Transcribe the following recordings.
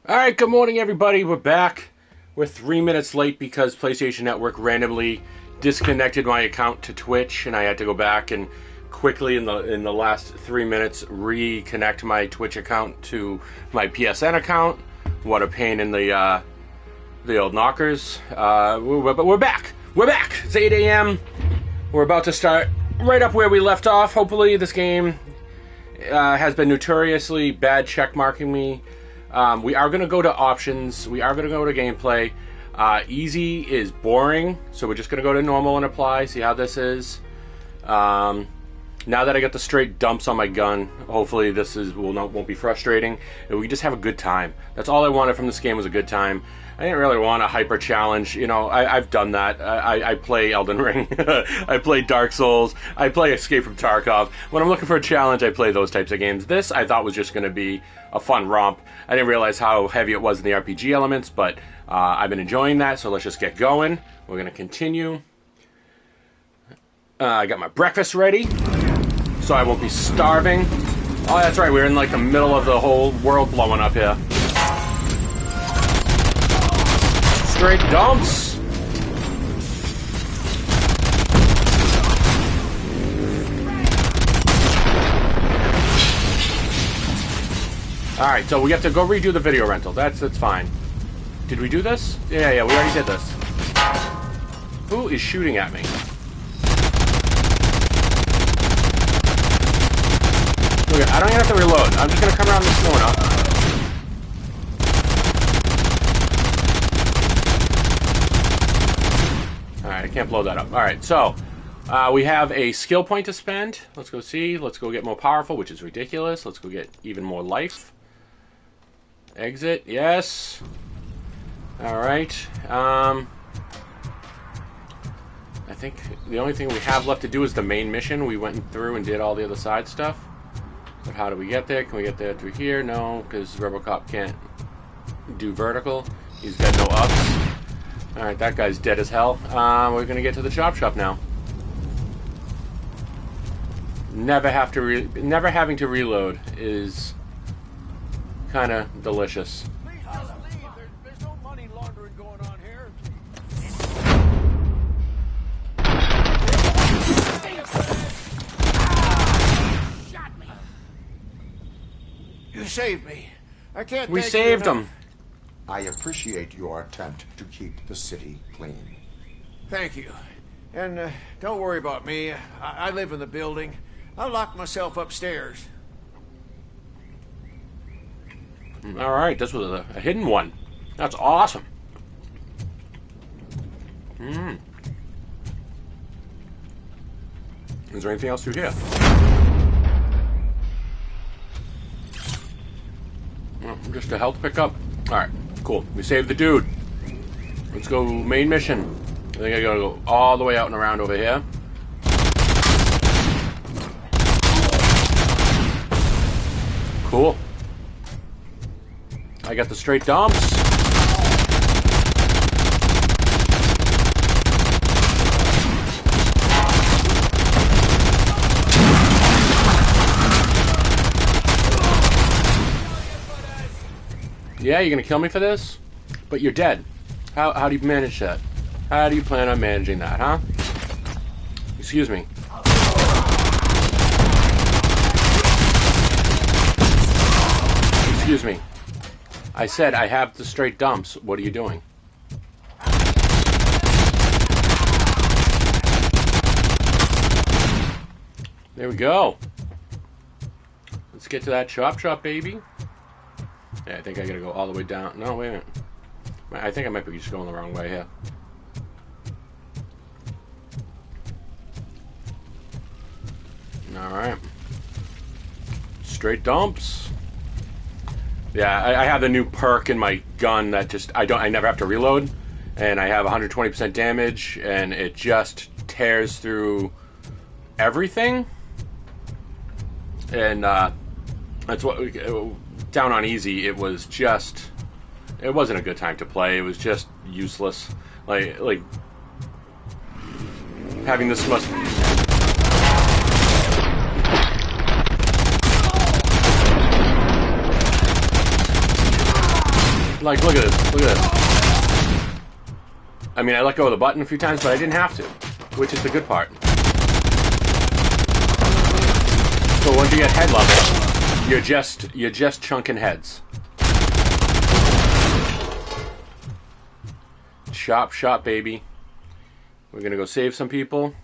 Alright, good morning everybody. We're back. We're 3 minutes late because PlayStation Network randomly disconnected my account to Twitch, and I had to go back and quickly in the last 3 minutes reconnect my Twitch account to my PSN account. What a pain in the old knockers. But we're back. We're back. It's 8 a.m. We're about to start right up where we left off. Hopefully this game has been notoriously bad check marking me. We are going to go to options. We are going to go to gameplay. Easy is boring, so we're just going to go to normal and apply, see how this is. Now that I got the straight dumps on my gun, hopefully this won't be frustrating. And we just have a good time. That's all I wanted from this game, was a good time. I didn't really want a hyper challenge. You know, I've done that. I play Elden Ring. I play Dark Souls. I play Escape from Tarkov. When I'm looking for a challenge, I play those types of games. This, I thought, was just going to be a fun romp. I didn't realize how heavy it was in the RPG elements, but I've been enjoying that, so let's just get going. We're going to continue. I got my breakfast ready, so I won't be starving. Oh, that's right, we're in like the middle of the whole world blowing up here. Straight dumps. Alright, so we have to go redo the video rental. That's fine. Did we do this? Yeah, we already did this. Who is shooting at me? Okay, I don't even have to reload. I'm just gonna come around this corner. Alright, I can't blow that up. Alright, so we have a skill point to spend. Let's go see. Let's go get more powerful, which is ridiculous. Let's go get even more life. Exit, yes. Alright. I think the only thing we have left to do is the main mission. We went through and did all the other side stuff. But how do we get there? Can we get there through here? No, because Robocop can't do vertical. He's got no ups. Alright, that guy's dead as hell. We're gonna get to the chop shop now. Never having to reload is kind of delicious. Please just leave. There's no money laundering going on here. Shot me. You saved me. I can't. We saved him. I appreciate your attempt to keep the city clean. Thank you. And don't worry about me. I live in the building. I'll lock myself upstairs. Alright, this was a hidden one. That's awesome. Is there anything else through here? Well, just a health pickup. Alright, cool. We saved the dude. Let's go main mission. I think I gotta go all the way out and around over here. Cool. I got the straight dumps. Yeah, you're gonna kill me for this? But you're dead. How do you manage that? How do you plan on managing that, huh? Excuse me. Excuse me. I said I have the straight dumps. What are you doing? There we go. Let's get to that chop shop, baby. Yeah, I think I gotta go all the way down. No, wait a minute. I think I might be just going the wrong way here. Alright. Straight dumps. Yeah, I have the new perk in my gun that just I never have to reload, and I have 120% damage, and it just tears through everything. And that's what down on easy. It wasn't a good time to play. It was just useless. Like having this must. Like, look at this. Look at this. I mean, I let go of the button a few times, but I didn't have to, which is the good part. So once you get head level, you're just chunking heads. Shop, shop, baby. We're gonna go save some people.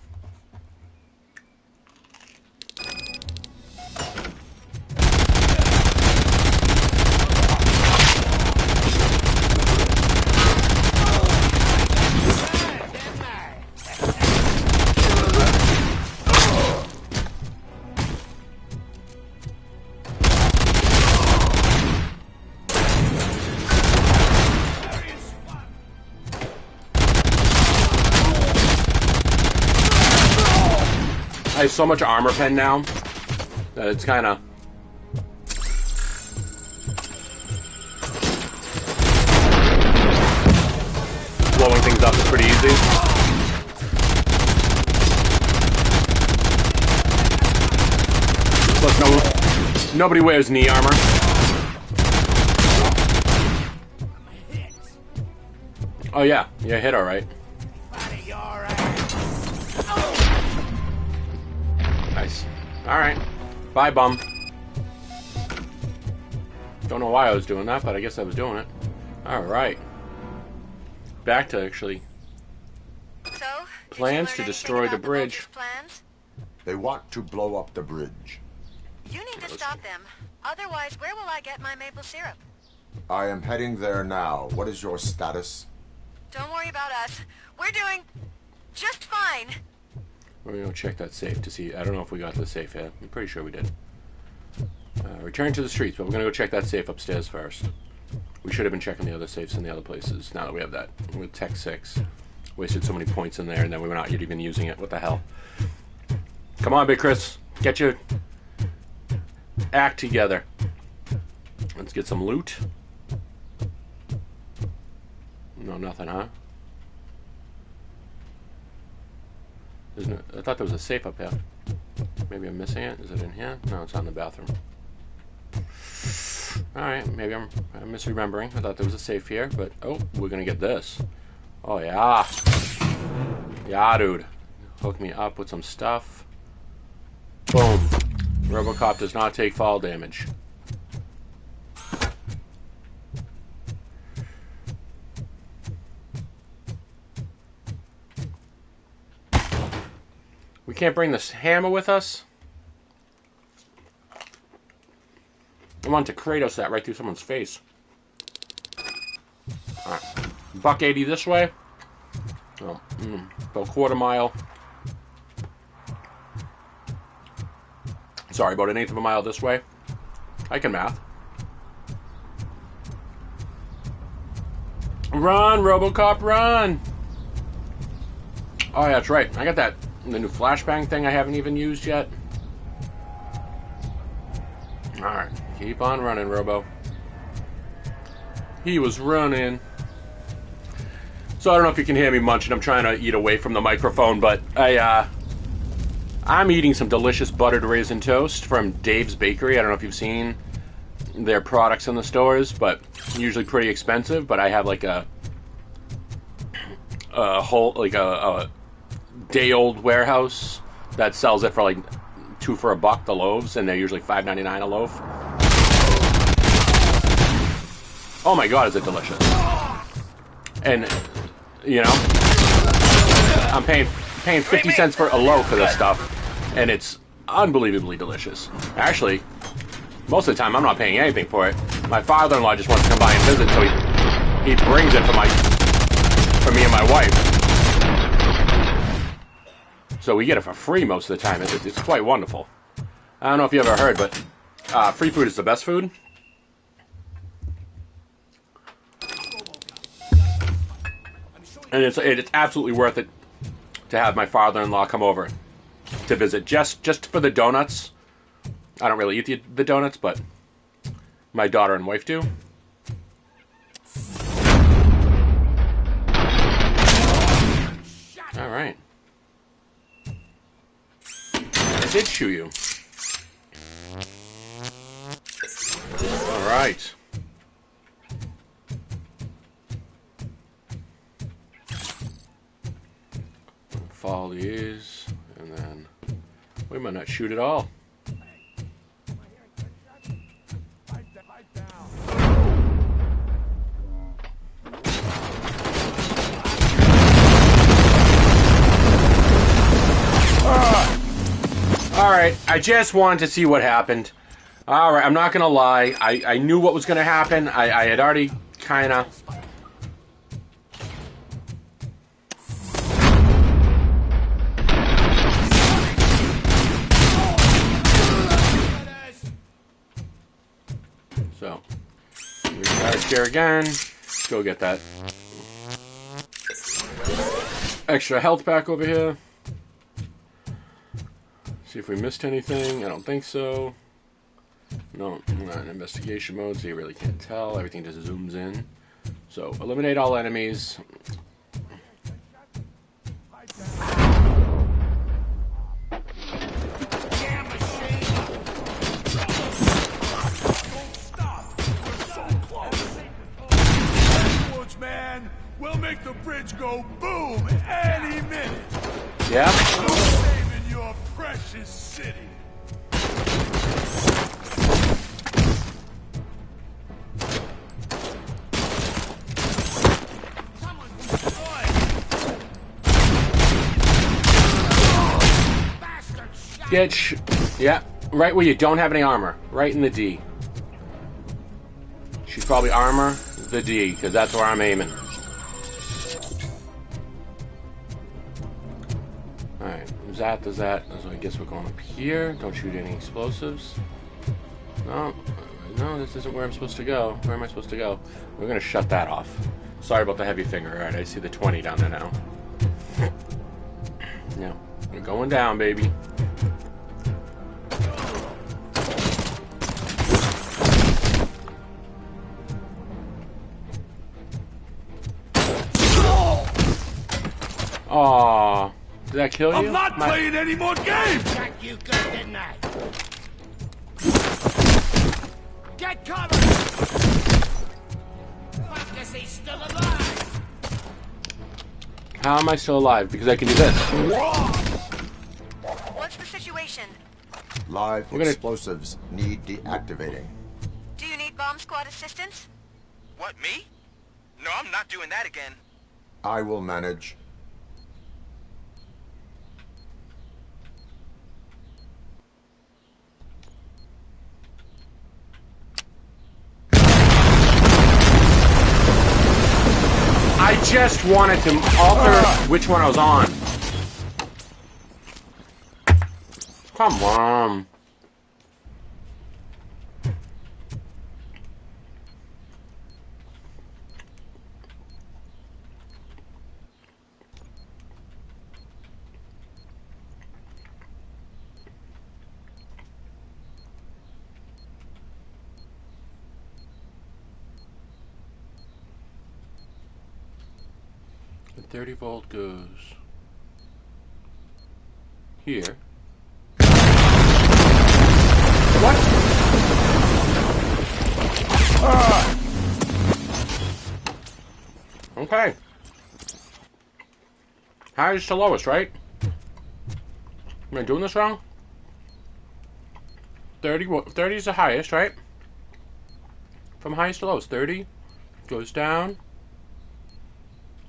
I have so much armor pen now that it's kind of blowing things up is pretty easy. Plus, nobody wears knee armor. Oh yeah, you hit all right. Nice. Alright. Bye, bum. Don't know why I was doing that, but I guess I was doing it. Alright. Back to actually... So, plans to destroy the bridge. Plans? They want to blow up the bridge. You need to stop them. Otherwise, where will I get my maple syrup? I am heading there now. What is your status? Don't worry about us. We're doing just fine. We're going to check that safe to see. I don't know if we got to the safe yet. I'm pretty sure we did. Return to the streets, but we're going to go check that safe upstairs first. We should have been checking the other safes in the other places. Now that we have that with Tech 6. Wasted so many points in there, and then we were not even using it. What the hell? Come on, Big Kris. Get your act together. Let's get some loot. No, nothing, huh? No, I thought there was a safe up here. Maybe I'm missing it. Is it in here? No, it's not in the bathroom. Alright, maybe I'm misremembering. I thought there was a safe here, but oh, we're gonna get this. Oh yeah. Yeah, dude. Hook me up with some stuff. Boom. Robocop does not take fall damage. We can't bring this hammer with us. I want to Kratos that right through someone's face. Alright. $1.80 this way. Oh, about a quarter mile. Sorry, about an eighth of a mile this way. I can math. Run, Robocop, run! Oh, yeah, that's right. I got that. The new flashbang thing I haven't even used yet. Alright, keep on running, Robo. He was running. So I don't know if you can hear me munching. I'm trying to eat away from the microphone, but I'm eating some delicious buttered raisin toast from Dave's Bakery. I don't know if you've seen their products in the stores, but usually pretty expensive. But I have like a day-old warehouse that sells it for like $2 for $1, the loaves, and they're usually $5.99 a loaf. Oh my god, is it delicious. And you know, I'm paying 50 cents for a loaf for this stuff, and it's unbelievably delicious. Actually, most of the time I'm not paying anything for it. My father-in-law just wants to come by and visit, so he brings it for me and my wife. So we get it for free most of the time. It's quite wonderful. I don't know if you ever heard, but free food is the best food. And it's absolutely worth it to have my father-in-law come over to visit just for the donuts. I don't really eat the donuts, but my daughter and wife do. All right. I did shoot you. All right. all these, and then we might not shoot at all. Alright, I just wanted to see what happened. Alright, I'm not gonna lie. I knew what was gonna happen. I had already kinda... So, recharge here again. Go get that extra health pack over here. See if we missed anything. I don't think so. No, we're not in investigation mode, so you really can't tell. Everything just zooms in. So, eliminate all enemies. Man, we'll make the bridge go boom any minute. Yeah? No saving your precious city. Yeah, right where you don't have any armor. Right in the D. She's probably armor the D, because that's where I'm aiming. Alright, does that. So I guess we're going up here. Don't shoot any explosives. No, this isn't where I'm supposed to go. Where am I supposed to go? We're going to shut that off. Sorry about the heavy finger. Alright, I see the 20 down there now. No, we're going down, baby. Aww. Did that kill you? I'm not playing any more games! Got you good, didn't I? Get covered! Fuck, is he still alive? How am I still alive? Because I can do this. What's the situation? Live explosives need deactivating. Do you need bomb squad assistance? What, me? No, I'm not doing that again. I will manage. I just wanted to alter which one I was on. Come on. The 30 volt goes here. What? Okay. Highest to lowest, right? Am I doing this wrong? 30 is the highest, right? From highest to lowest. 30 goes down.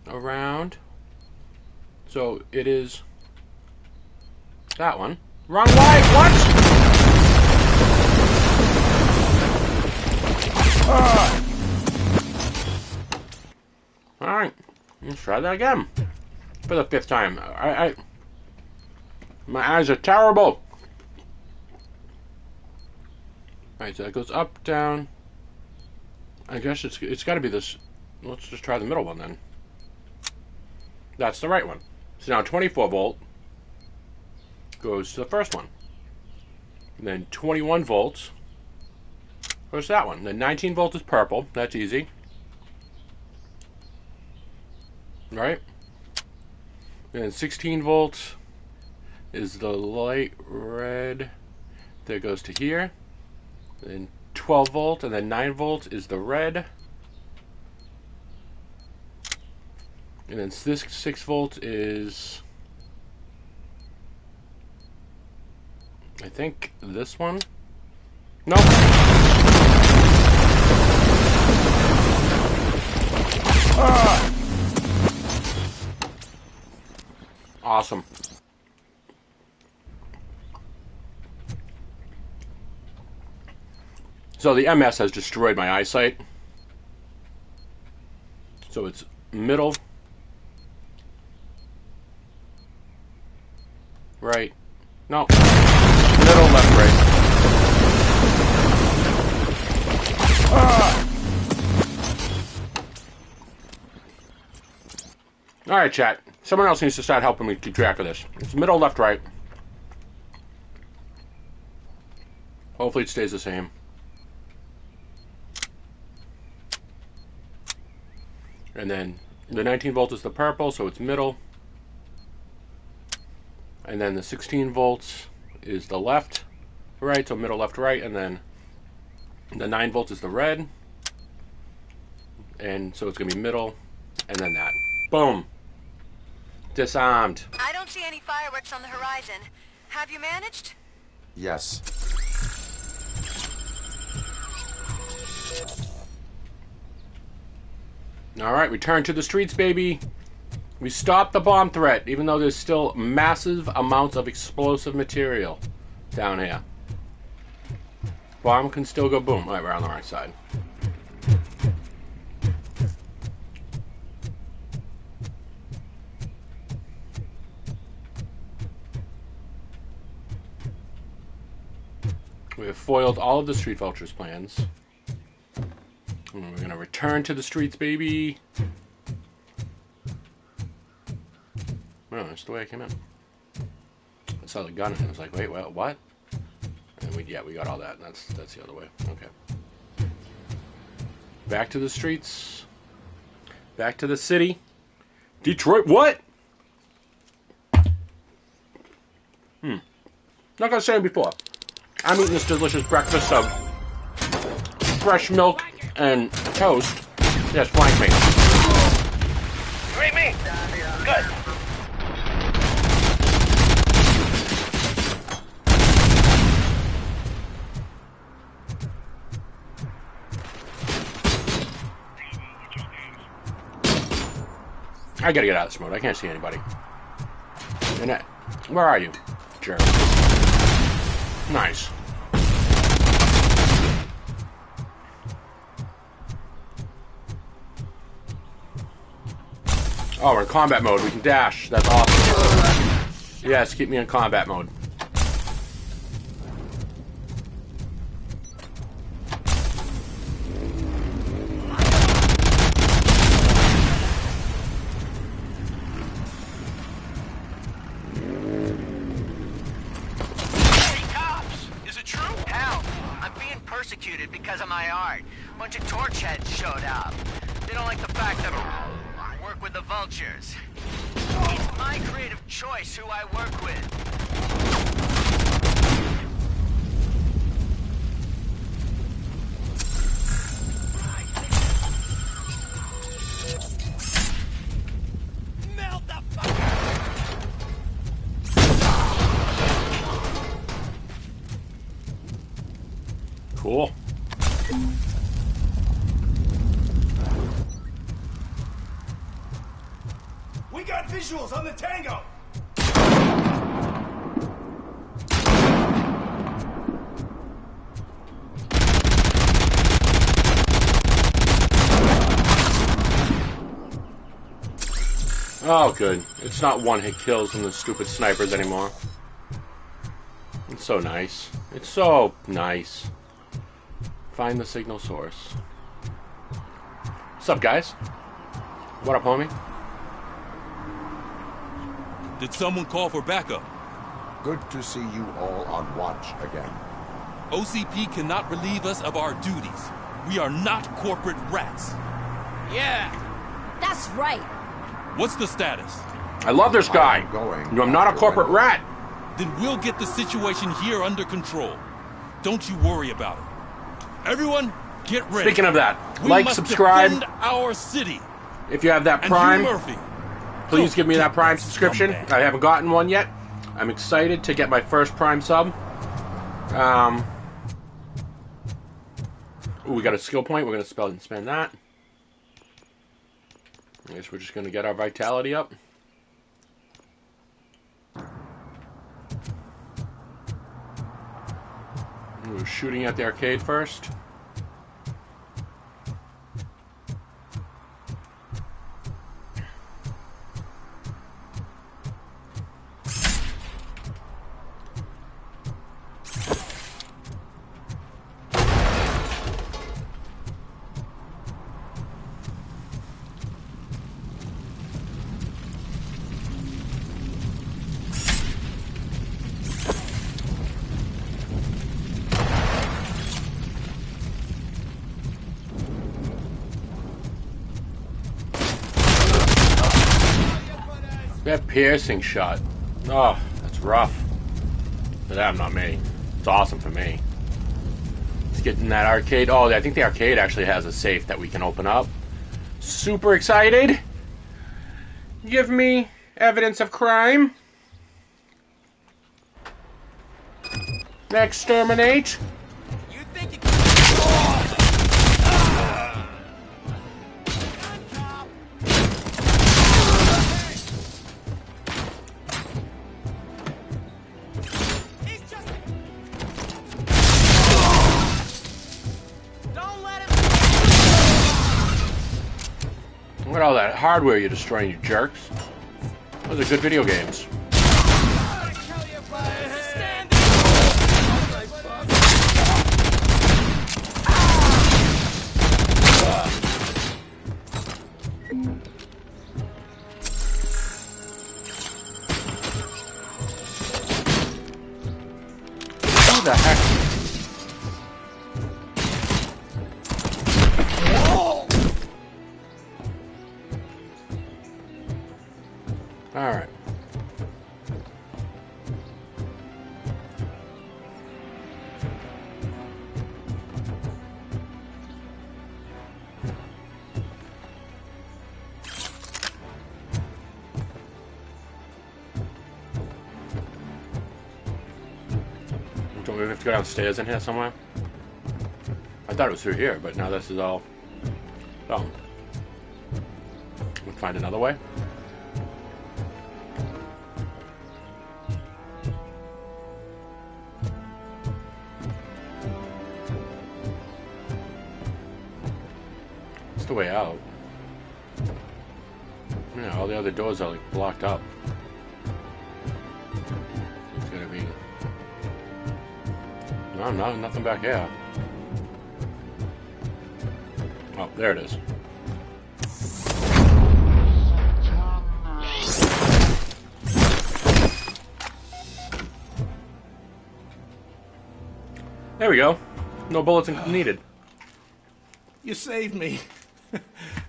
Around. So it is that one. Wrong way! What? Alright. Let's try that again. For the 5th time. My eyes are terrible. Alright, so that goes up, down. I guess it's gotta be this. Let's just try the middle one then. That's the right one. So now 24 volt goes to the first one. And then 21 volts goes to that one. Then 19 volt is purple. That's easy. Right? And then 16 volts is the light red. That goes to here. Then 12 volt and then 9 volt is the red. And then this 6 volt is I think this one? No. Awesome. So the MS has destroyed my eyesight. So it's middle, right, no, middle, left, right. Alright, chat. Someone else needs to start helping me keep track of this. It's middle, left, right. Hopefully it stays the same. And then the 19 volt is the purple, so it's middle. And then the 16 volts is the left, right, so middle, left, right. And then the 9 volts is the red. And so it's going to be middle, and then that. Boom. Disarmed. I don't see any fireworks on the horizon. Have you managed? Yes. Alright, return to the streets, baby. We stopped the bomb threat, even though there's still massive amounts of explosive material down here. Bomb can still go boom. Alright, we're on the right side. We have foiled all of the Street Vulture's plans. And we're gonna return to the streets, baby. Oh, that's the way I came in. I saw the gun and I was like, wait, what? And we got all that. That's the other way. Okay. Back to the streets. Back to the city. Detroit, what? Like I was saying before, I'm eating this delicious breakfast of fresh milk and toast. Yes, flank me. You read me? Good. I gotta get out of this mode. I can't see anybody. And where are you, jerk? Nice. Oh, we're in combat mode. We can dash. That's awesome. Yes, keep me in combat mode. Persecuted because of my art. A bunch of torch heads showed up. They don't like the fact that I work with the vultures. It's my creative choice who I work with. Melt the fuck. Cool. We got visuals on the Tango. Oh, good. It's not one-hit kills from the stupid snipers anymore. It's so nice. It's so nice. Find the signal source. What's up, guys? What up, homie? Did someone call for backup? Good to see you all on watch again. OCP cannot relieve us of our duties. We are not corporate rats. Yeah. That's right. What's the status? I love this guy. I'm not a corporate rat. Then we'll get the situation here under control. Don't you worry about it. Everyone, get ready. Speaking of that, we like, must subscribe. defend our city. If you have that And Prime, you, Murphy, please give me that Prime that subscription. scumbag. I haven't gotten one yet. I'm excited to get my first Prime sub. Ooh, we got a skill point. We're going to spend that. I guess we're just going to get our vitality up. We're shooting at the arcade first. That piercing shot. Oh, that's rough. But that's not me. It's awesome for me. Let's get in that arcade. Oh, I think the arcade actually has a safe that we can open up. Super excited. Give me evidence of crime. Exterminate. You think you can... Look at all that hardware you're destroying, you jerks. Those are good video games. Who the heck? All right. Don't we have to go downstairs in here somewhere? I thought it was through here, but now this is all... Oh. We'll find another way. The way out. Yeah, all the other doors are like blocked up. It's gonna be... No, nothing back here. Oh, there it is. There we go. No bullets needed. You saved me.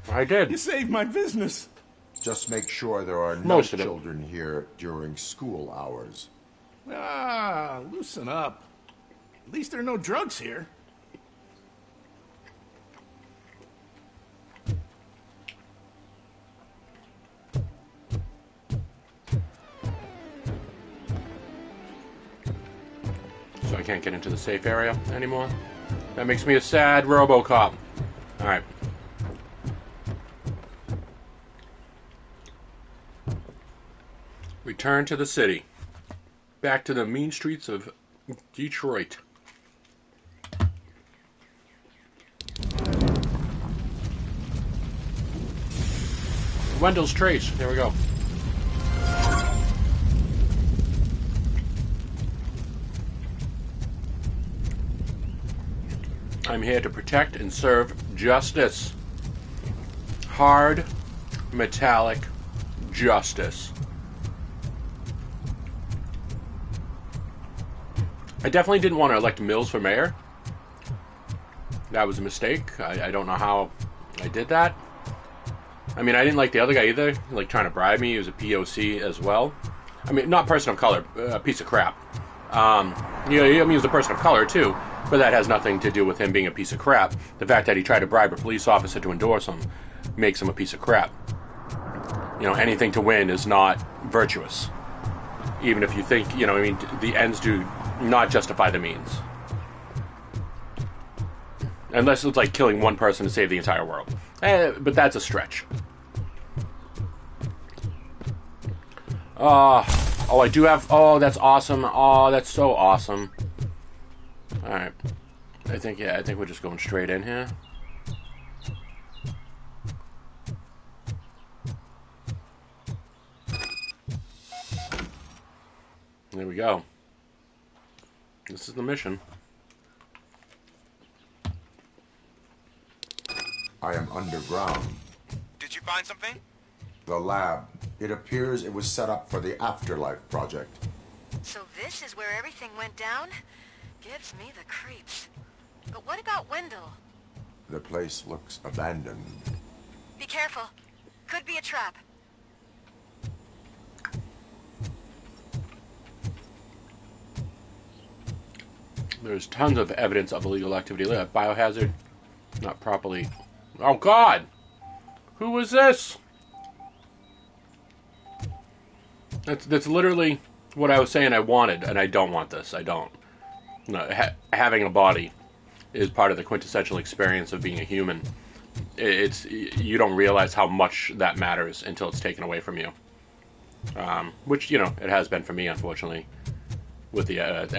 I did. You saved my business. Just make sure there are no Most of it. children here during school hours. Ah, loosen up. At least there are no drugs here. So I can't get into the safe area anymore. That makes me a sad Robocop. Alright. Return to the city. Back to the mean streets of Detroit. Wendell's Trace. There we go. I'm here to protect and serve justice. Hard, metallic justice. I definitely didn't want to elect Mills for mayor. That was a mistake. I don't know how I did that. I mean, I didn't like the other guy either, like trying to bribe me. He was a POC as well. I mean, not person of color, a piece of crap. Yeah, I mean, he was a person of color too, but that has nothing to do with him being a piece of crap. The fact that he tried to bribe a police officer to endorse him makes him a piece of crap. You know, anything to win is not virtuous. Even if you think, you know, I mean, the ends do not justify the means. Unless it's like killing one person to save the entire world. But that's a stretch. Oh, I do have... Oh, that's awesome. Oh, that's so awesome. Alright. I think we're just going straight in here. There we go. This is the mission. I am underground. Did you find something? The lab. It appears it was set up for the Afterlife project. So this is where everything went down? Gives me the creeps. But what about Wendell? The place looks abandoned. Be careful. Could be a trap. There's tons of evidence of illegal activity. Look at biohazard. Not properly. Oh, God! Who was this? That's literally what I was saying I wanted, and I don't want this. I don't. No, having a body is part of the quintessential experience of being a human. You don't realize how much that matters until it's taken away from you. Which, you know, it has been for me, unfortunately. With the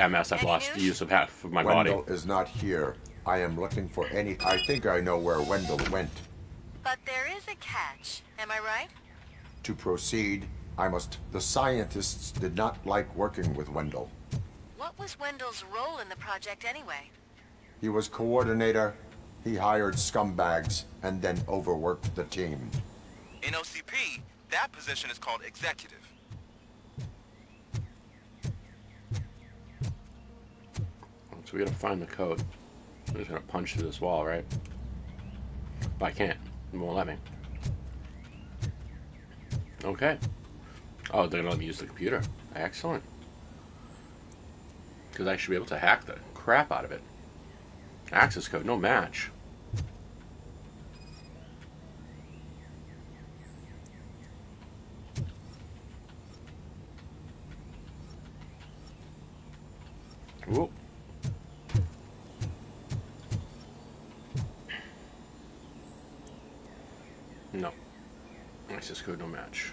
MS, I've lost the use of half of my body. Wendell is not here. I am looking for any... I think I know where Wendell went. But there is a catch. Am I right? To proceed, I must... The scientists did not like working with Wendell. What was Wendell's role in the project anyway? He was coordinator, he hired scumbags, and then overworked the team. In OCP, that position is called executive. So we gotta find the code. I'm just gonna punch through this wall, right? But I can't. It won't let me. Okay. Oh, they're gonna let me use the computer. Excellent. Because I should be able to hack the crap out of it. Access code, no match. Whoop. No. Access code, no match.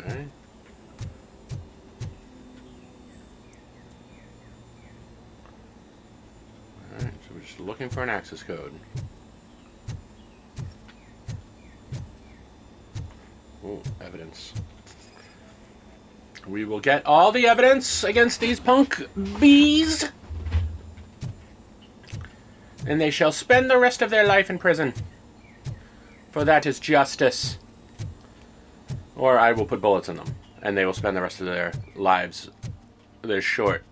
Okay. Alright, so we're just looking for an access code. Oh, evidence. We will get all the evidence against these punk bees. And they shall spend the rest of their life in prison. For that is justice. Or I will put bullets in them. And they will spend the rest of their lives, their short,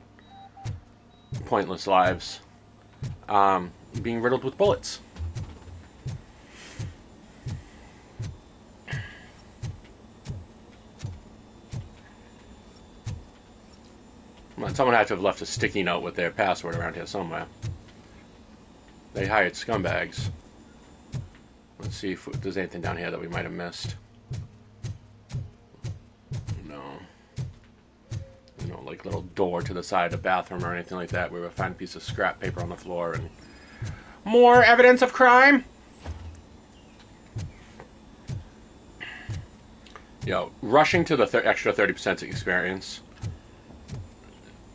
pointless lives, being riddled with bullets. Come on, someone had to have left a sticky note with their password around here somewhere. They hired scumbags. Let's see if there's anything down here that we might have missed. No. No, like little door to the side of the bathroom or anything like that. We would find a piece of scrap paper on the floor and more evidence of crime. Yo, rushing to the extra 30% experience.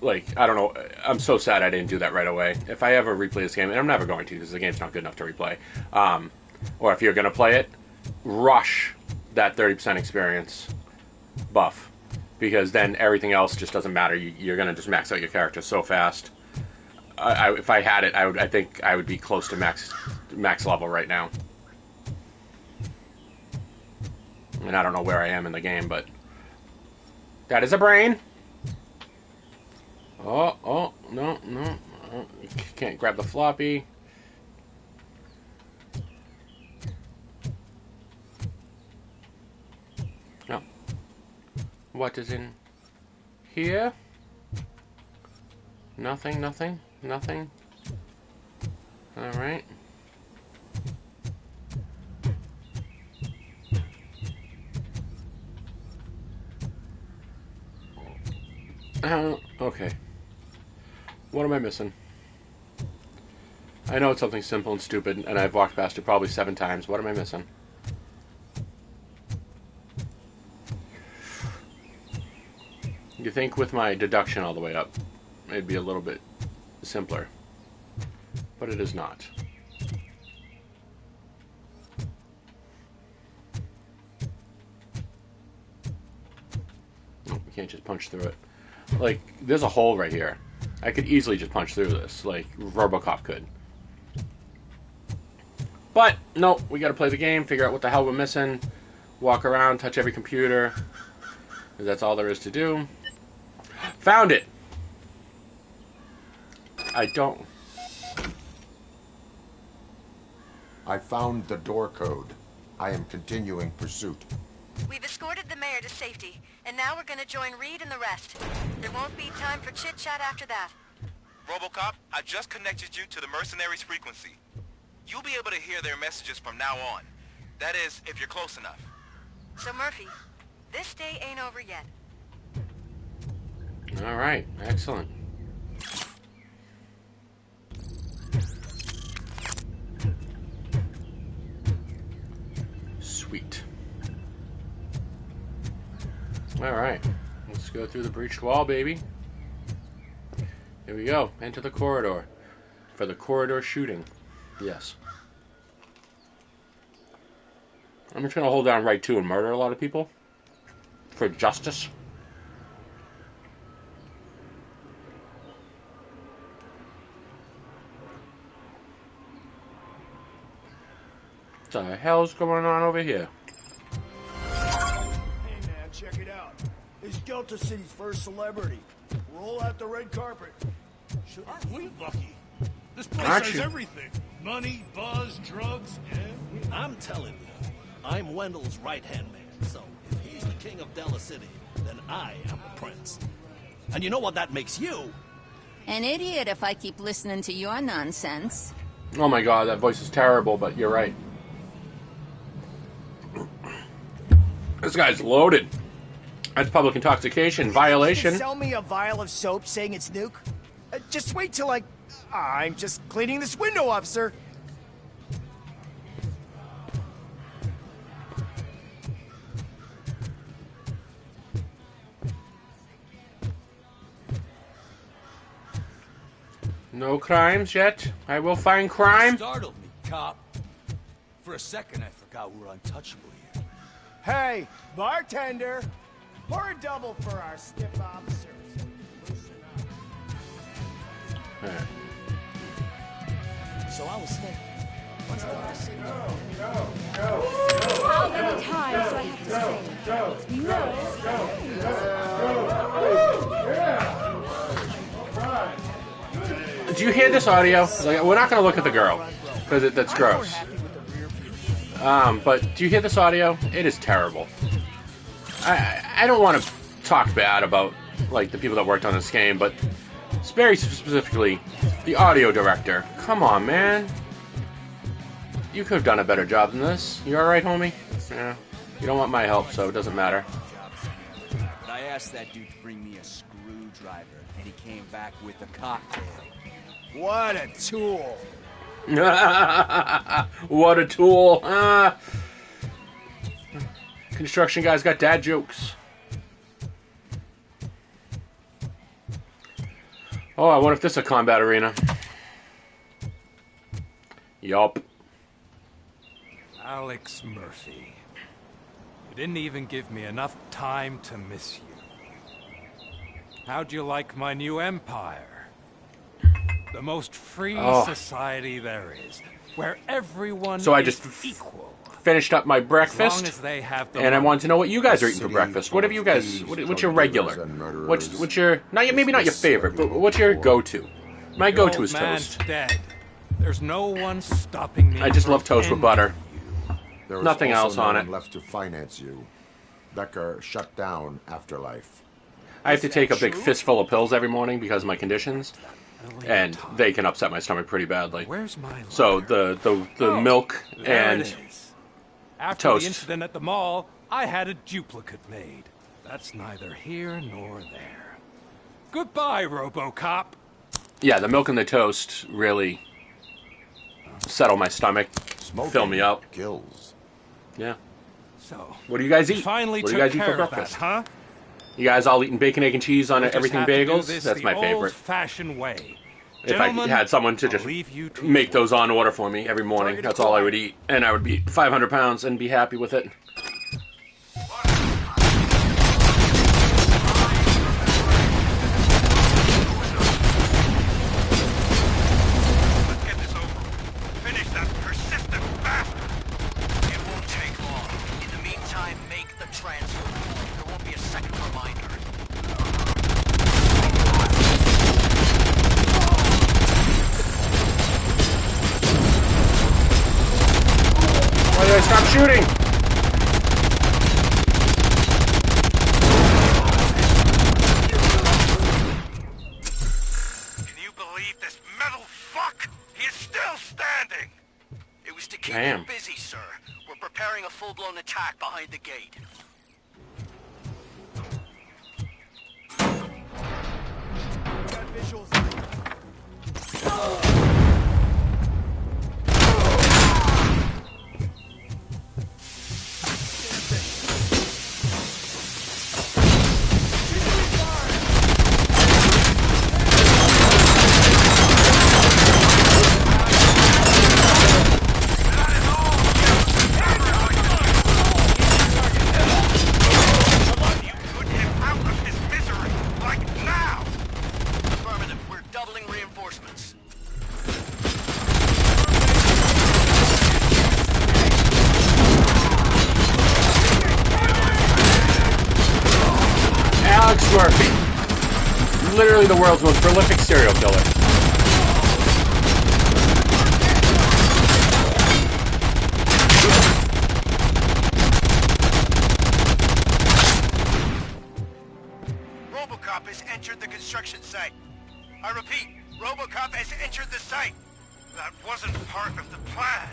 Like, I don't know. I'm so sad I didn't do that right away. If I ever replay this game, and I'm never going to because the game's not good enough to replay. Or if you're going to play it, rush that 30% experience buff. Because then everything else just doesn't matter. You're going to just max out your character so fast. If I had it, I think I would be close to max level right now. And I don't know where I am in the game, but that is a brain. Oh, no. Can't grab the floppy. No. What is in here? Nothing. Alright. Okay. What am I missing? I know it's something simple and stupid, and I've walked past it probably 7 times. What am I missing? You think with my deduction all the way up, it'd be a little bit simpler. But it is not. Oh, we can't just punch through it. Like, there's a hole right here. I could easily just punch through this, like Robocop could. But, no, we gotta play the game, figure out what the hell we're missing, walk around, touch every computer, 'cause that's all there is to do. Found it! I found the door code. I am continuing pursuit. We've escorted the mayor to safety, and now we're gonna join Reed and the rest. There won't be time for chit-chat after that. Robocop, I just connected you to the mercenaries' frequency. You'll be able to hear their messages from now on. That is, if you're close enough. So Murphy, this day ain't over yet. Alright, excellent. Sweet. Alright, let's go through the breached wall, baby. Here we go, enter the corridor. For the corridor shooting. Yes. I'm just gonna hold down right 2 and murder a lot of people. For justice. What the hell's going on over here? Hey man, check it out. It's Delta City's first celebrity. Roll out the red carpet. Aren't we lucky? This place Aren't has you? everything. Money, buzz, drugs, and... I'm telling you, I'm Wendell's right-hand man, so if he's the king of Delta City, then I am the prince. And you know what that makes you? An idiot if I keep listening to your nonsense. Oh my god, that voice is terrible, but you're right. This guy's loaded. That's public intoxication, violation. Sell me a vial of soap saying it's nuke? Just wait till I'm just cleaning this window, officer. No crimes yet. I will find crime. Startled me, cop. For a second, I forgot we were untouchable here. Hey, bartender, pour a double for our stiff officers. Loosen up. Alright. So I was thinking, what's the city? How many times do I have to say no? Do you hear this audio? Like, we're not going to look at the girl, because that's gross. But do you hear this audio? It is terrible. I don't want to talk bad about like the people that worked on this game, but very specifically, the audio director. Come on, man. You could have done a better job than this. You alright, homie? Yeah. You don't want my help, so it doesn't matter. But I asked that dude to bring me a screwdriver, and he came back with a cocktail. What a tool. What a tool. Construction guys got dad jokes. Oh, I wonder if this is a combat arena. Yup. Alex Murphy. You didn't even give me enough time to miss you. How'd you like my new empire? The most free society there is, where everyone so I just is equal. Finished up my As breakfast, long as they have the and I money. wanted to know what you guys are eating for breakfast. What have you guys? What's your regular? What's your maybe not your favorite, but what's your go-to? My The go-to old is man's toast. Dead. There's no one stopping me. I just from love toast with ending butter. There is Nothing also else no on one it. left to finance you. Becker shut down Afterlife. I have to take a big fistful of pills every morning because of my conditions, and they can upset my stomach pretty badly. Where's my So the milk There and it is. After toast. the incident at the mall, I had a duplicate made. That's neither here nor there. Goodbye, Robocop. Yeah, the milk and the toast really settle my stomach, fill me up. Kills. Yeah. So, what do you guys eat? Finally What do you guys took eat for care of breakfast? That, huh? You guys all eating bacon, egg, and cheese on We'll just everything have to do bagels? this That's the my favorite. old-fashioned way. If I Gentlemen, had someone to I'll just leave you to make those on order for me every morning, that's all I would eat. And I would be 500 pounds and be happy with it. Finish that persistent bastard! It won't take long. In the meantime, make the transfer. There won't be a second reminder. Why did I stop shooting? Can you believe this metal fuck? He is still standing! It was to keep Damn. you busy, sir. We're preparing a full-blown attack behind the gate. Got visuals. Affirmative. We're doubling reinforcements. Alex Murphy. Literally the world's most prolific serial killer. Robocop has entered the construction site. I repeat, Robocop has entered the site. That wasn't part of the plan.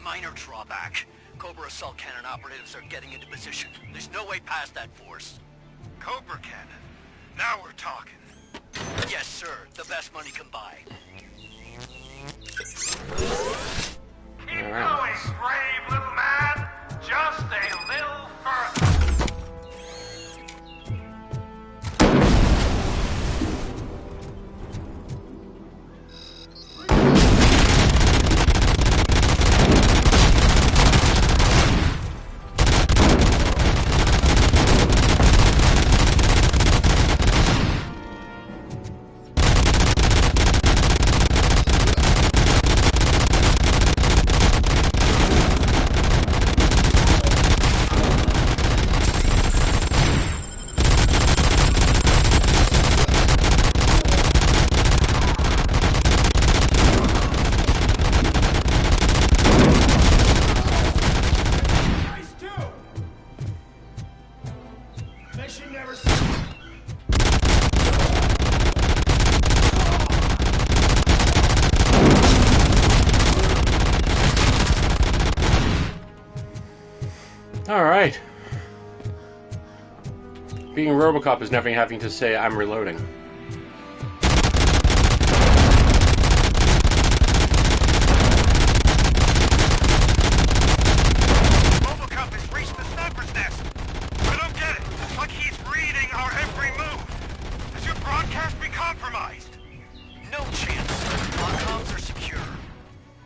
Minor drawback. Cobra assault cannon operatives are getting into position. There's no way past that force. Cobra cannon? Now we're talking. Yes, sir. The best money can buy. Keep going, brave little man. Just a little further. Mission never stops. Alright. Being Robocop is never having to say, I'm reloading. Robocop has reached the sniper's nest. I don't get it. It's like he's reading our every move. Has your broadcast been compromised? No chance. Our comms are secure.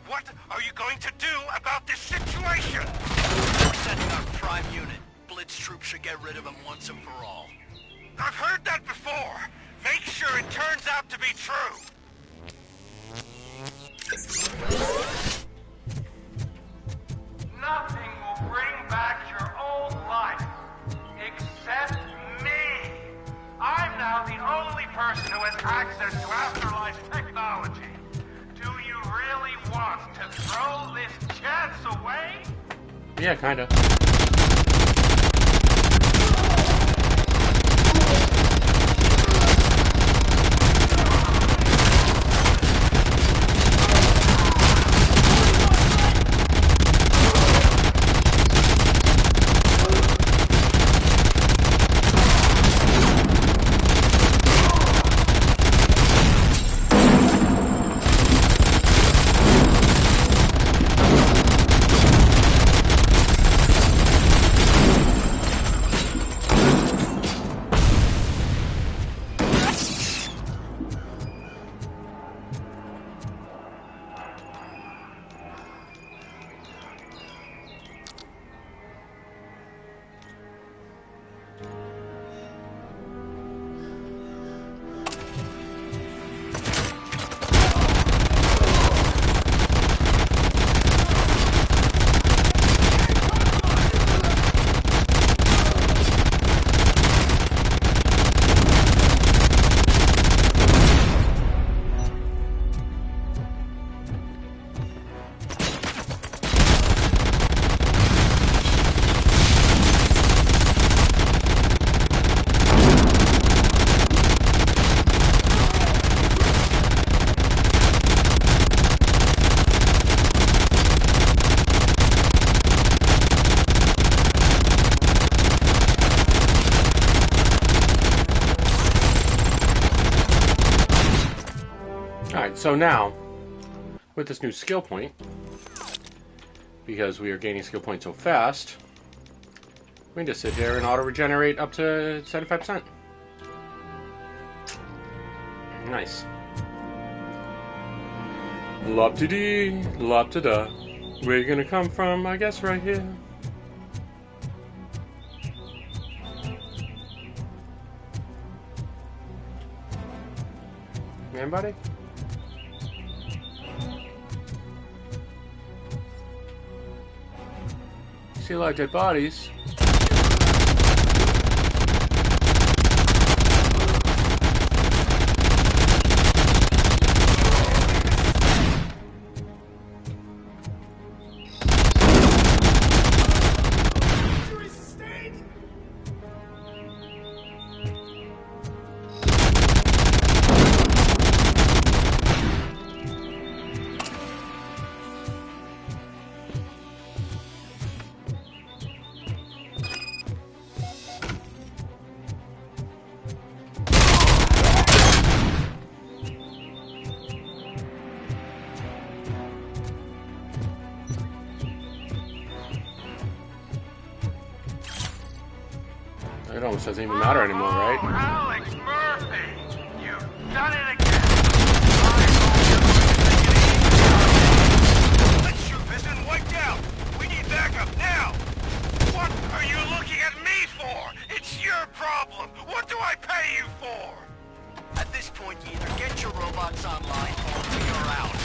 What are you going to do about this situation? We're sending our prime unit. Blitz troops should get rid of him once and for all. I've heard that before. Make sure it turns out to be true. Nothing will bring back your old life. Except me. I'm now the only person who has access to afterlife technology. Do you really want to throw this chance away? Yeah, kinda. So now, with this new skill point, because we are gaining skill points so fast, we can just sit here and auto-regenerate up to 75%. Nice. Lop-de-dee, lop-de-da. Where you gonna come from? I guess right here. Anybody? See a lot of dead bodies. It almost doesn't even matter anymore, right? Alex Murphy! You've done it again! Let's shoot this and wiped out! We need backup now! What are you looking at me for? It's your problem! What do I pay you for? At this point, you either get your robots online or we're out.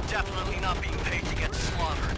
Definitely not being paid to get slaughtered.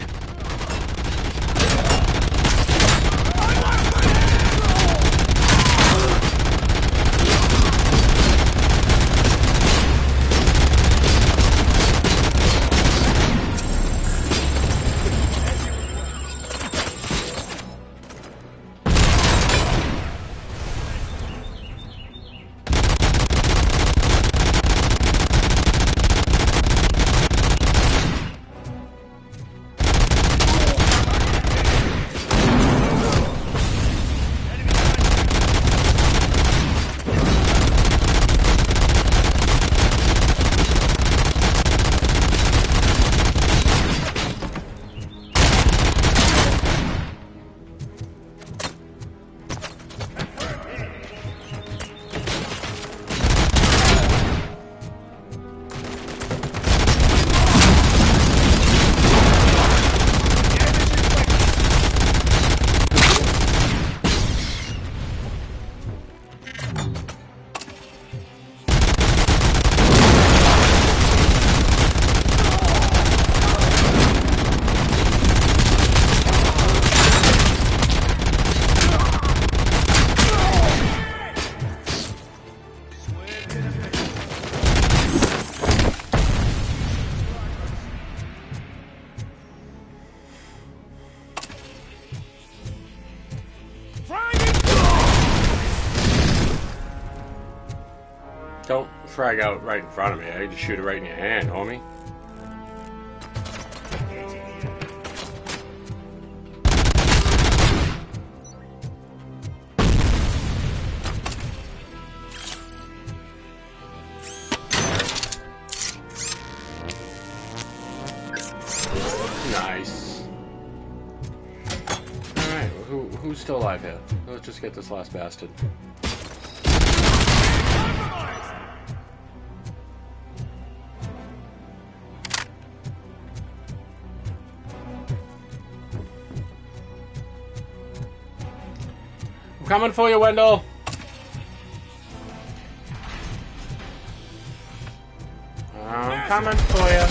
Don't frag out right in front of me. I just shoot it right in your hand, homie. Nice. Alright, who's still alive here? Let's just get this last bastard. I'm coming for you, Wendell. I'm coming for you.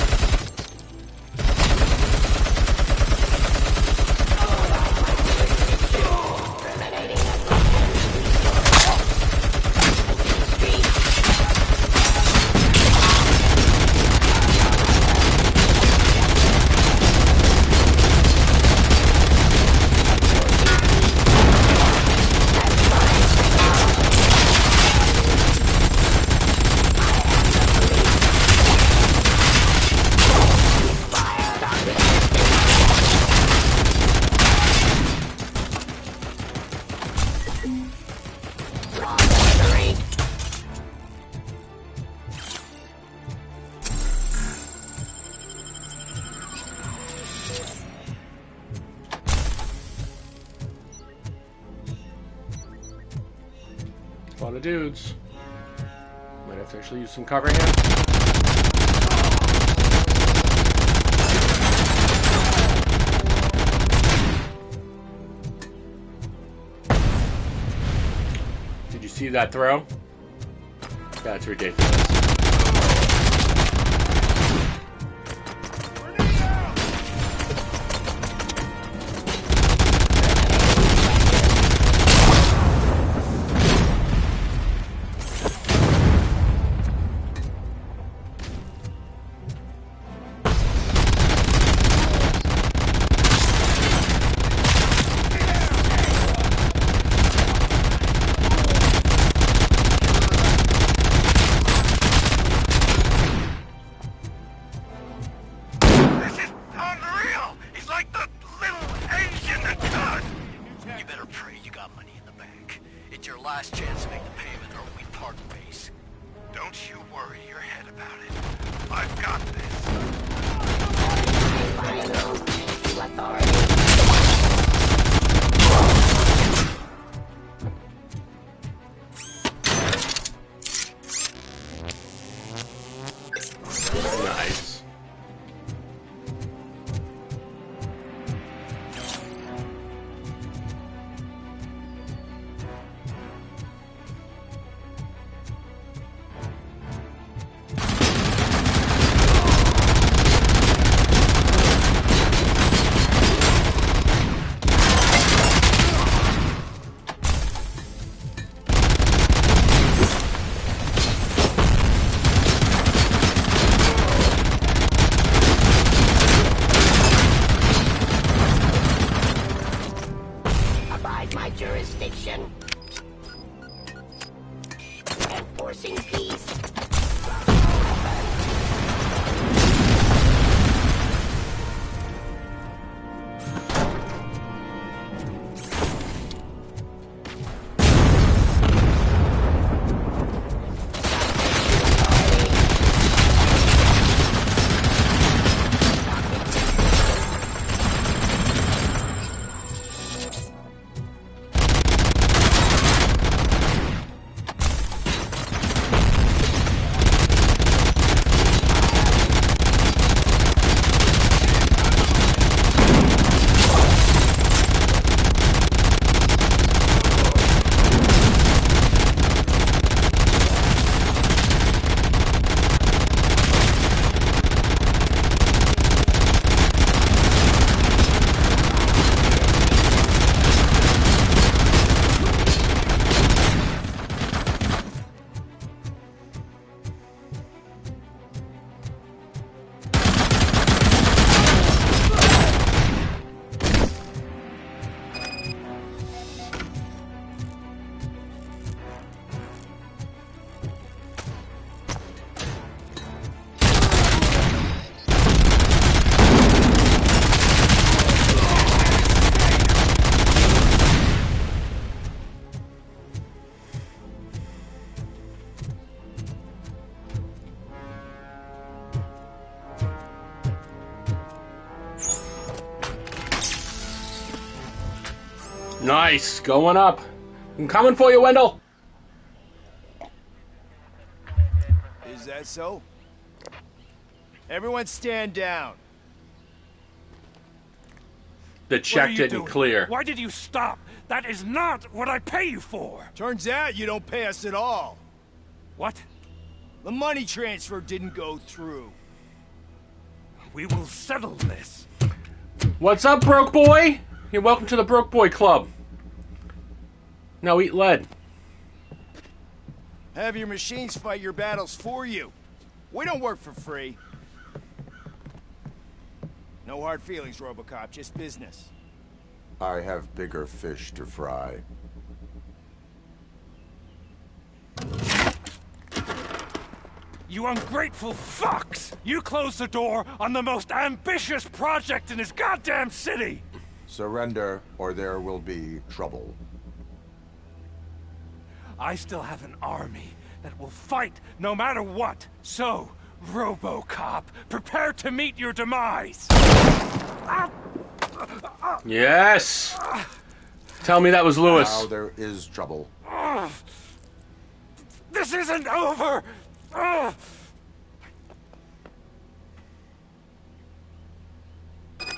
lot of dudes. Might have to actually use some cover here. Did you see that throw? That's ridiculous. Nice, going up. I'm coming for you, Wendell. Is that so? Everyone stand down. The check didn't clear. Why did you stop? That is not what I pay you for. Turns out you don't pay us at all. What? The money transfer didn't go through. We will settle this. What's up, broke boy? You're welcome to the broke boy club. Now eat lead. Have your machines fight your battles for you. We don't work for free. No hard feelings, Robocop, just business. I have bigger fish to fry. You ungrateful fucks! You closed the door on the most ambitious project in this goddamn city! Surrender, or there will be trouble. I still have an army that will fight no matter what. So, Robocop, prepare to meet your demise! Yes! Tell me that was Lewis. Now there is trouble. This isn't over! Ugh.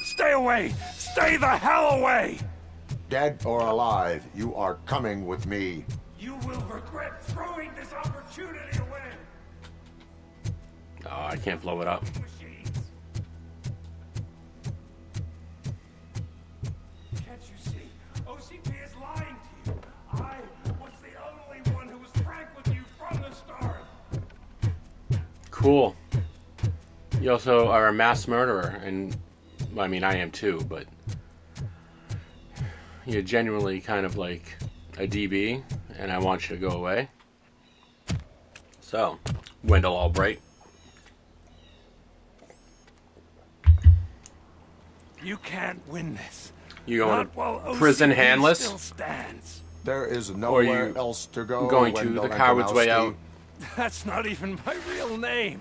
Stay away! Stay the hell away! Dead or alive, you are coming with me. You will regret throwing this opportunity away! Oh, I can't blow it up. Can't you see? OCP is lying to you. I was the only one who was frank with you from the start. Cool. You also are a mass murderer, and well, I mean, I am too, but you're genuinely kind of like a DB, and I want you to go away. So, Wendell Albright. You can't win this. You going Not while to prison OCP handless? Still stands. There is Or nowhere you else to go. going to Wendell the coward's way Antonowski. out? That's not even my real name.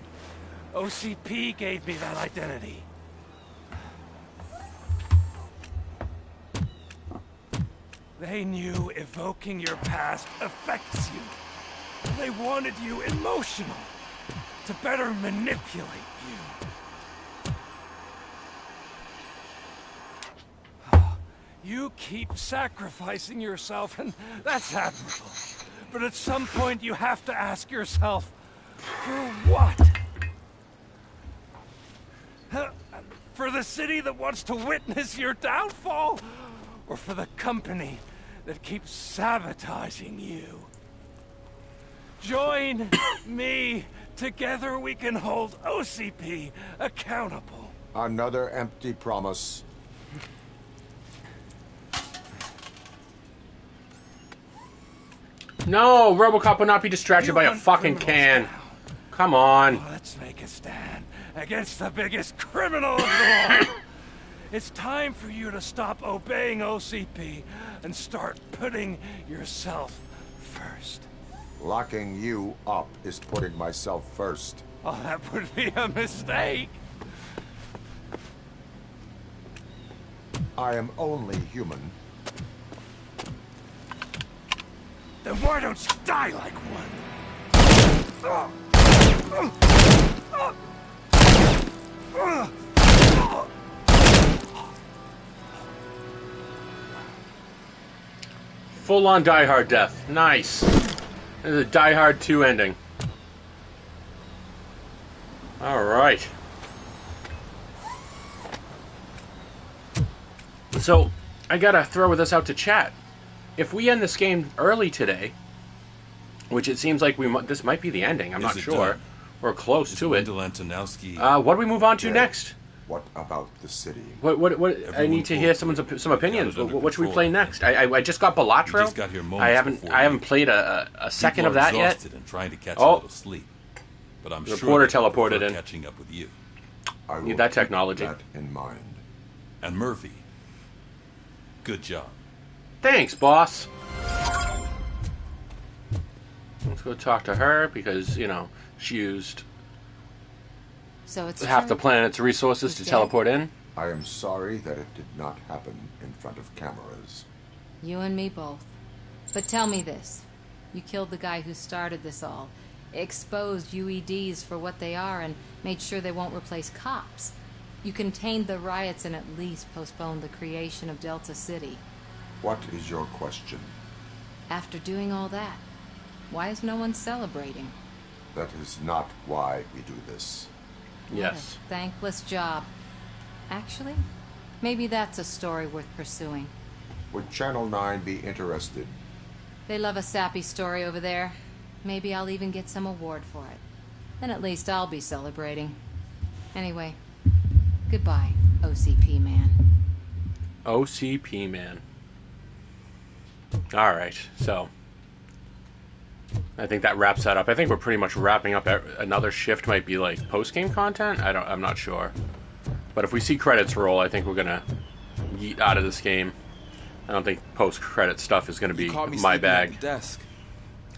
OCP gave me that identity. They knew evoking your past affects you. They wanted you emotional to better manipulate you. You keep sacrificing yourself, and that's admirable. But at some point, you have to ask yourself, for what? For the city that wants to witness your downfall? Or for the company that keeps sabotaging you? Join me. Together we can hold OCP accountable. Another empty promise. No, Robocop will not be distracted by a fucking can. Come on. Let's make a stand against the biggest criminal of them all. It's time for you to stop obeying OCP and start putting yourself first. Locking you up is putting myself first. Oh, that would be a mistake. I am only human. Then why don't you die like one? Full-on Die Hard death. Nice. This is a Die Hard 2 ending. Alright. So, I gotta throw this out to chat. If we end this game early today, which it seems like this might be the ending, I'm not sure. Done? We're close to it. Wendell Antonowski. What do we move on to next? What about the city? What I need to hear some opinions. What should we play next? I just got Balatro. Just got here I haven't played a second of that yet. And trying to catch a little sleep. But I'm Reporter sure teleported in. Catching up with you. I will Need that keep technology. that in mind. And Murphy. Good job. Thanks, boss. Let's go talk to her because, you know, she used So it's half the true? planet's resources to He's teleport in. I am sorry that it did not happen in front of cameras. You and me both. But tell me this. You killed the guy who started this all, exposed UEDs for what they are, and made sure they won't replace cops. You contained the riots and at least postponed the creation of Delta City. What is your question? After doing all that, why is no one celebrating? That is not why we do this. What a thankless job. Actually, maybe that's a story worth pursuing. Would Channel 9 be interested? They love a sappy story over there. Maybe I'll even get some award for it. Then at least I'll be celebrating. Anyway, goodbye, OCP man. OCP man. Alright, so I think that wraps that up. I think we're pretty much wrapping up. Another shift might be like post-game content. I'm not sure. But if we see credits roll, I think we're gonna yeet out of this game. I don't think post-credit stuff is gonna be my bag. At the desk.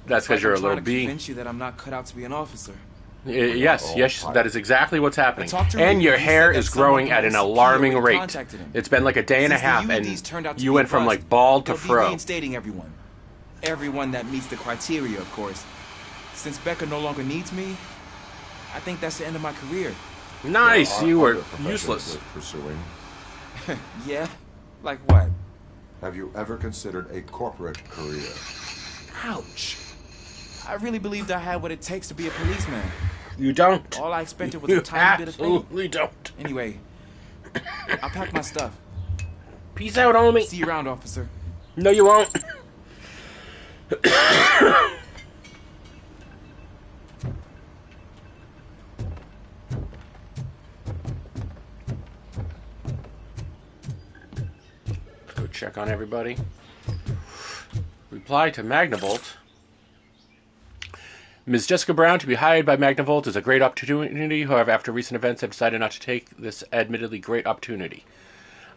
That's because you're a little to B. convince you that I'm not cut out to be an officer. Yes, that is exactly what's happening. I talked to And Rudy. your He hair said that is growing someone at an from the alarming security rate. contacted him. It's been like a day and a Since the half, UEDs turned out and to you be went from bust, like bald to they'll be fro. reinstating everyone. Everyone that meets the criteria, of course. Since Becca no longer needs me, I think that's the end of my career. Nice, you were Other professions useless. worth pursuing. Yeah? Like what? Have you ever considered a corporate career? Ouch. I really believed I had what it takes to be a policeman. You don't. All I expected was You a tiny bit of pay. absolutely don't. Anyway, I'll pack my stuff. Peace out, homie. See you around, officer. No, you won't. Let's go check on everybody. Reply to Magnavolt. Ms. Jessica Brown to be hired by Magnavolt is a great opportunity. However, after recent events, I've decided not to take this admittedly great opportunity.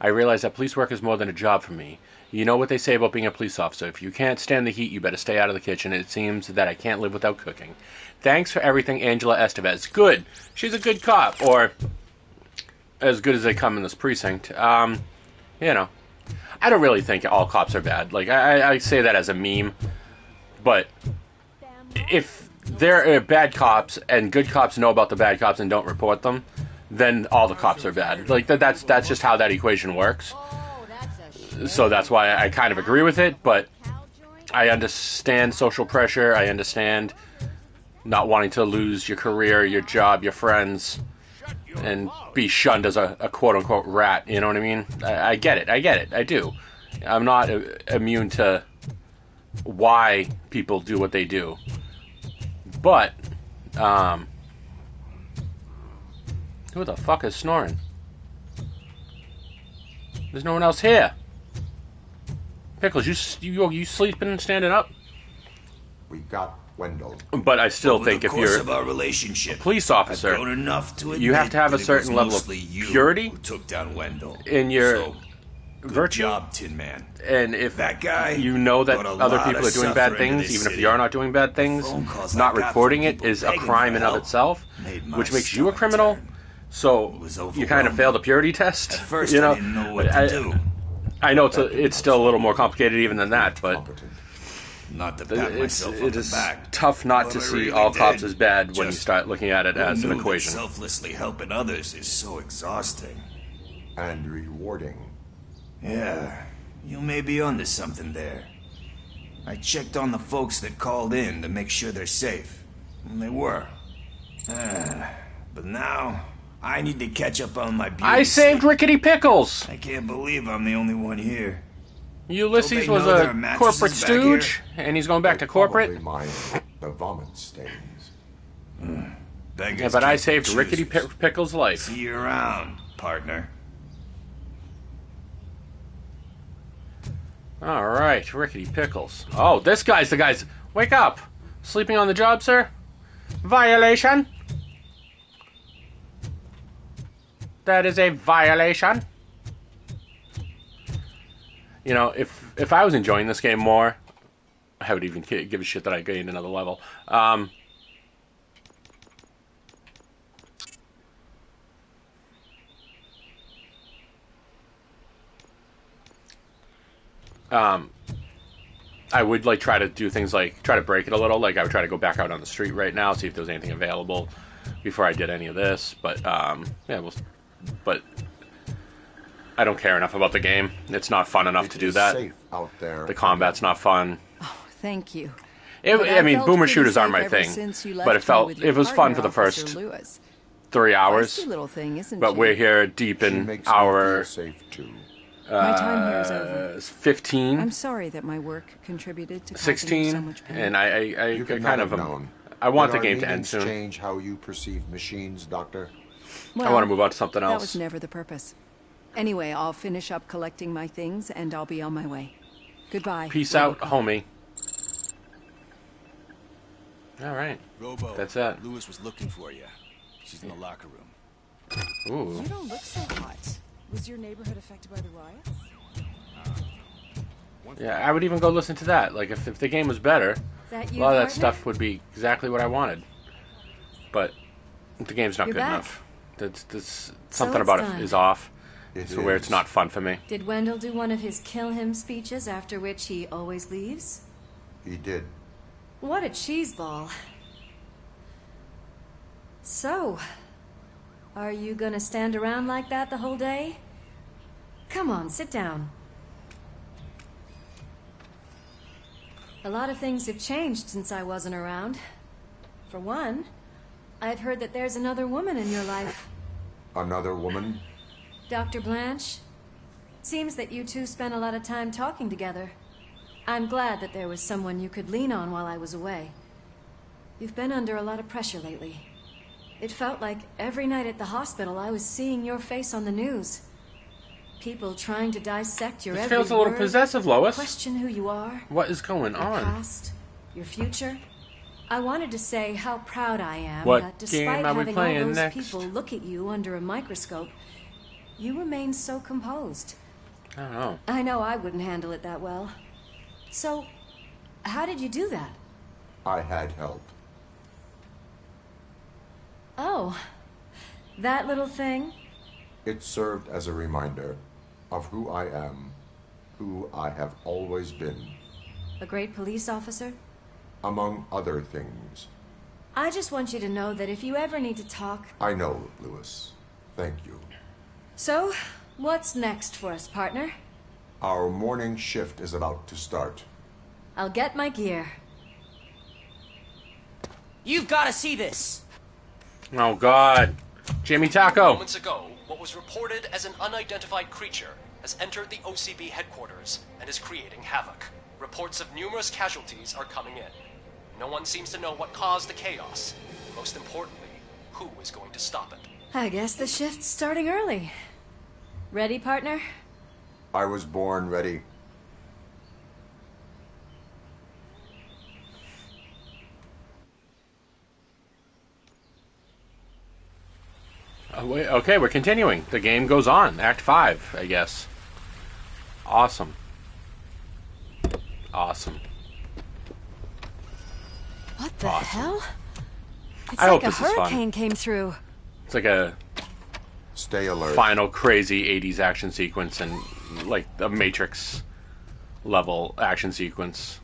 I realize that police work is more than a job for me. You know what they say about being a police officer. If you can't stand the heat, you better stay out of the kitchen. It seems that I can't live without cooking. Thanks for everything, Angela Estevez. Good. She's a good cop. Or as good as they come in this precinct. You know. I don't really think all cops are bad. Like, I say that as a meme. But if there are bad cops and good cops know about the bad cops and don't report them, then all the cops are bad. Like, that's just how that equation works. So that's why I kind of agree with it, but I understand social pressure. I understand not wanting to lose your career, your job, your friends, and be shunned as a quote-unquote rat. You know what I mean? I get it. I do. I'm not immune to why people do what they do. But, who the fuck is snoring? There's no one else here. Pickles, you sleeping and standing up? We got Wendell. But I still think if you're of our relationship, a police officer, I've grown enough to you have to have a admit that it certain was level of mostly you purity who took down Wendell. in your So, good virtue. job, Tin Man. And if That guy you know that brought a other lot people of are doing bad suffering to things, this even if city. you are not doing bad things, phone calls I not got reporting from it people is a begging crime for in of help itself, made my which makes you a stomach criminal. turn. So was you kind of fail the purity test. At first, you know, I didn't know what to do. I know it's still a little more complicated even than that, but Not to pat myself on it the is back. tough not but to I see really all cops did. as bad when you Just start looking at it who as an knew that equation. selflessly helping others is so exhausting. And rewarding. Yeah, you may be onto something there. I checked on the folks that called in to make sure they're safe. And they were. But now, I need to catch up on my beauty I saved sleep. Rickety Pickles! I can't believe I'm the only one here. Ulysses Don't they was know there are a mattresses corporate back stooge, and he's going back to corporate. Probably mind the vomit stains. Yeah, but I saved Rickety Pickles' life. See you around, partner. All right, Rickety Pickles. Oh, this guy's the guy's. Wake up! Sleeping on the job, sir? Violation? That is a violation. You know, if I was enjoying this game more, I would even give a shit that I gained another level. I would like try to do things like try to break it a little. Like I would try to go back out on the street right now, see if there was anything available before I did any of this. But yeah, but I don't care enough about the game. It's not fun enough to do that. Safe out there. The combat's not fun. Oh, thank you. I mean, boomer shooters aren't my thing, but it was fun for the first 3 hours. Little thing, isn't But she? we're here deep in our safe too. My time here is over. 15. I'm sorry that my work contributed to causing you 16, so much pain. and I You could kind not of have known. I want Did the our game to end meetings soon. Change how you perceive machines, Doctor. I want to move on to something That else. was never the purpose. Anyway, I'll finish up collecting my things and I'll be on my way. Goodbye. Peace out, homie. All right. Robo, That's it. Lewis was looking for you. She's in the locker room. Ooh. You don't look so hot. Was your neighborhood affected by the riots? Yeah, I would even go listen to that. Like, if the game was better, That a you, lot of that partner? stuff would be exactly what I wanted. But the game's not You're good back. enough. That's So something it's about done. it is off. It So where it's is. not fun for me. Did Wendell do one of his kill him speeches after which he always leaves? He did. What a cheeseball. So, are you gonna stand around like that the whole day? Come on, sit down. A lot of things have changed since I wasn't around. For one, I've heard that there's another woman in your life. Another woman? Dr. Blanche? Seems that you two spent a lot of time talking together. I'm glad that there was someone you could lean on while I was away. You've been under a lot of pressure lately. It felt like every night at the hospital I was seeing your face on the news. People trying to dissect your This every feels a little word, possessive, Lois. question who you are, What is going your on? past, your future. I wanted to say how proud I am What that game despite are we having playing all those next? people look at you under a microscope, you remain so composed. I don't know. I know I wouldn't handle it that well. So, how did you do that? I had help. Oh, that little thing? It served as a reminder of who I am, who I have always been, A great police officer? among other things. I just want you to know that if you ever need to talk... I know, Lewis. Thank you. So, what's next for us, partner? Our morning shift is about to start. I'll get my gear. You've got to see this. Oh, God. Jimmy Taco. Moments ago, what was reported as an unidentified creature has entered the OCB headquarters and is creating havoc. Reports of numerous casualties are coming in. No one seems to know what caused the chaos. Most importantly, who is going to stop it? I guess the shift's starting early. Ready, partner? I was born ready. Oh, wait, okay, we're continuing. The game goes on. Act 5, I guess. Awesome. Awesome. What the hell? It's I hope like a this is fun. hurricane came through. It's like a Stay alert. final crazy 80s action sequence and like a Matrix level action sequence.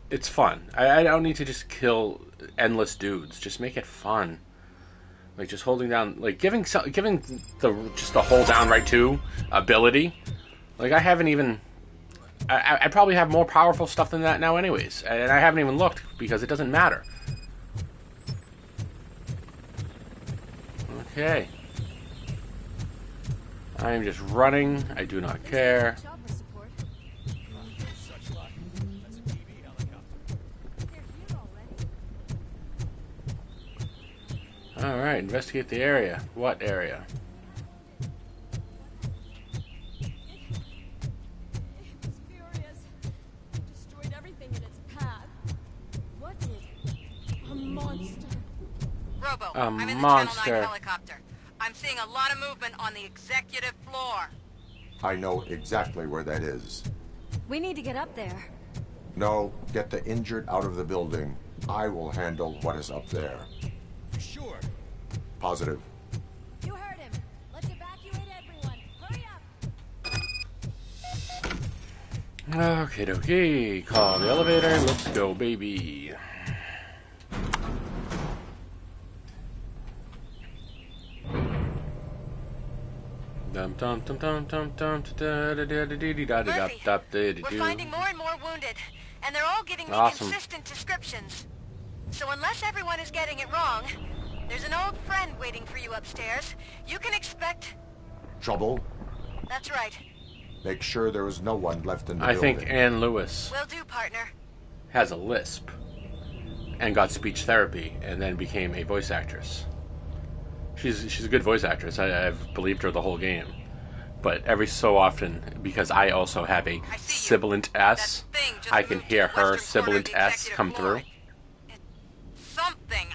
It's fun. I don't need to just kill endless dudes. Just make it fun. Like just holding down, like giving the just a hold down right to ability. Like I haven't even. I probably have more powerful stuff than that now, anyways, and I haven't even looked because it doesn't matter. Okay. I am just running. I do not care. Alright, investigate the area. What area? Destroyed everything in its path. What did? A monster. Robo, A I'm in the monster. Channel 9 helicopter. I'm seeing a lot of movement on the executive floor. I know exactly where that is. We need to get up there. No, get the injured out of the building. I will handle what is up there. Sure. Positive. You heard him. Let's evacuate everyone. Hurry up. Okay, dokie. Call the elevator. Let's go, baby. Dum dum dum dum dum dum da da da da da da da da da da We're finding more and more wounded, and they're all giving me Awesome. consistent descriptions. So unless everyone is getting it wrong, there's an old friend waiting for you upstairs. You can expect... Trouble? That's right. Make sure there is no one left in the I building. think Ann Lewis Will do, partner. has a lisp and got speech therapy and then became a voice actress. She's a good voice actress. I've believed her the whole game. But every so often, because I also have a sibilant S, I can hear her sibilant S come through. Something.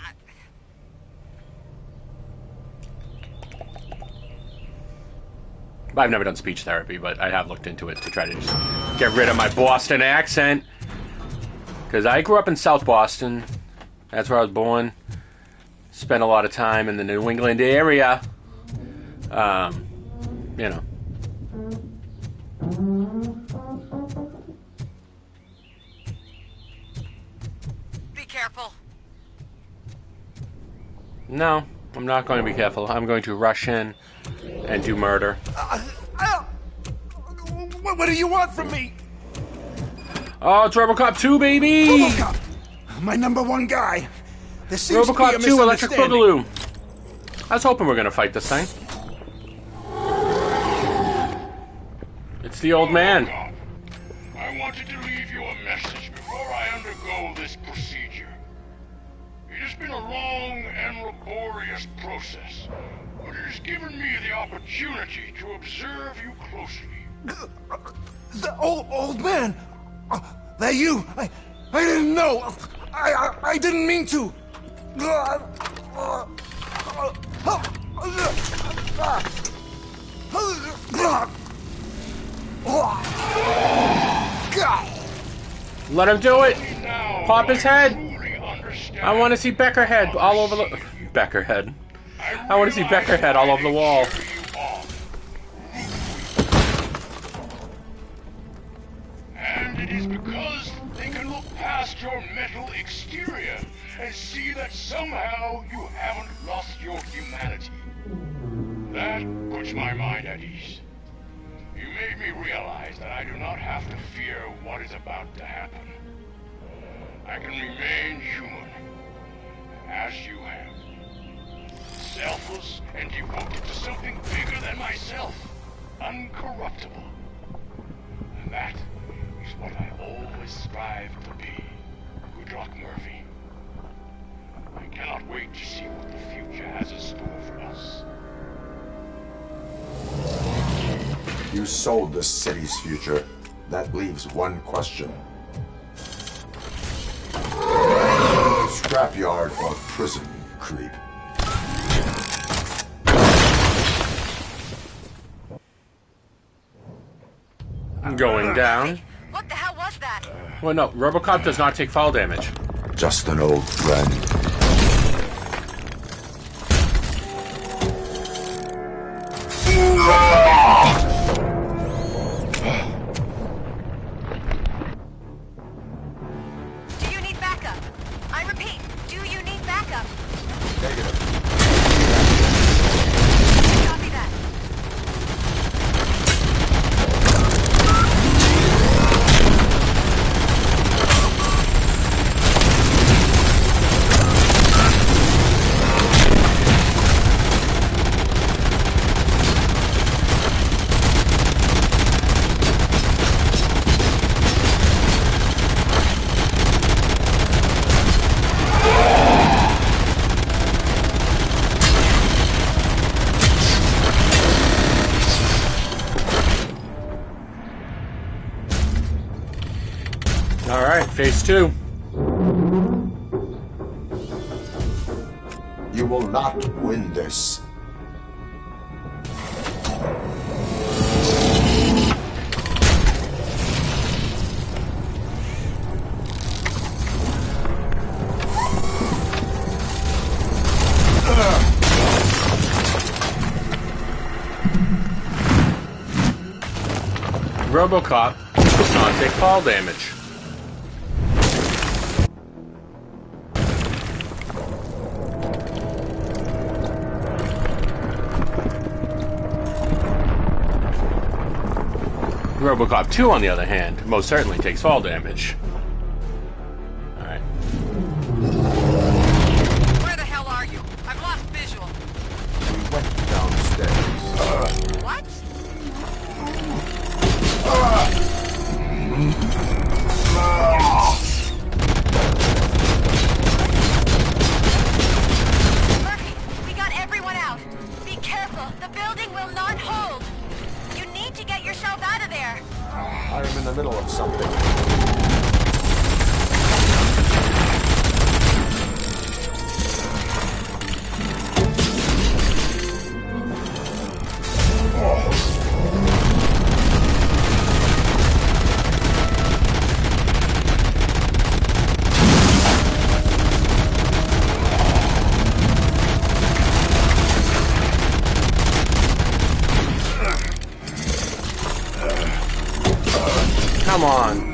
I've never done speech therapy, but I have looked into it to try to just get rid of my Boston accent. Because I grew up in South Boston. That's where I was born. Spent a lot of time in the New England area. You know. Be careful. No, I'm not going to be careful. I'm going to rush in and do murder. What do you want from me? Oh, it's Robocop 2, baby! Robocop! My #1 guy. There seems to be a Robocop 2, Electric misunderstanding. Boogaloo. I was hoping we were going to fight this thing. It's the old man. I wanted to leave you a message before I undergo this procedure. It has been a long and laborious process, but it has given me the opportunity to observe you closely. The old man. That you? I didn't know. I didn't mean to. Let him do it! Pop his head! I want to see Becker head all over the... Becker head. I want to see Becker head all over the wall. And it is because they can look past your mental exterior and see that somehow you haven't lost your humanity. That puts my mind at ease. You made me realize that I do not have to fear what is about to happen. I can remain human, as you have. Selfless and devoted to something bigger than myself. Uncorruptible. And that is what I always strive to be, Goodrock Murphy. I cannot wait to see what the future has in store for us. You sold the city's future. That leaves one question. Scrapyard or prison, creep? Going down. What the hell was that? Well, no, Robocop does not take fall damage. Just an old friend. Do you need backup? I repeat, do you need backup? Negative. Copy that. Alright, phase 2. You will not win this. Robocop does not take fall damage. Robocop 2, on the other hand, most certainly takes fall damage. Alright. Where the hell are you? I've lost visual. We went downstairs. What? Murphy, we got everyone out. Be careful. The building will not hold. You need to get yourself out of there. I am in the middle of something. Come on.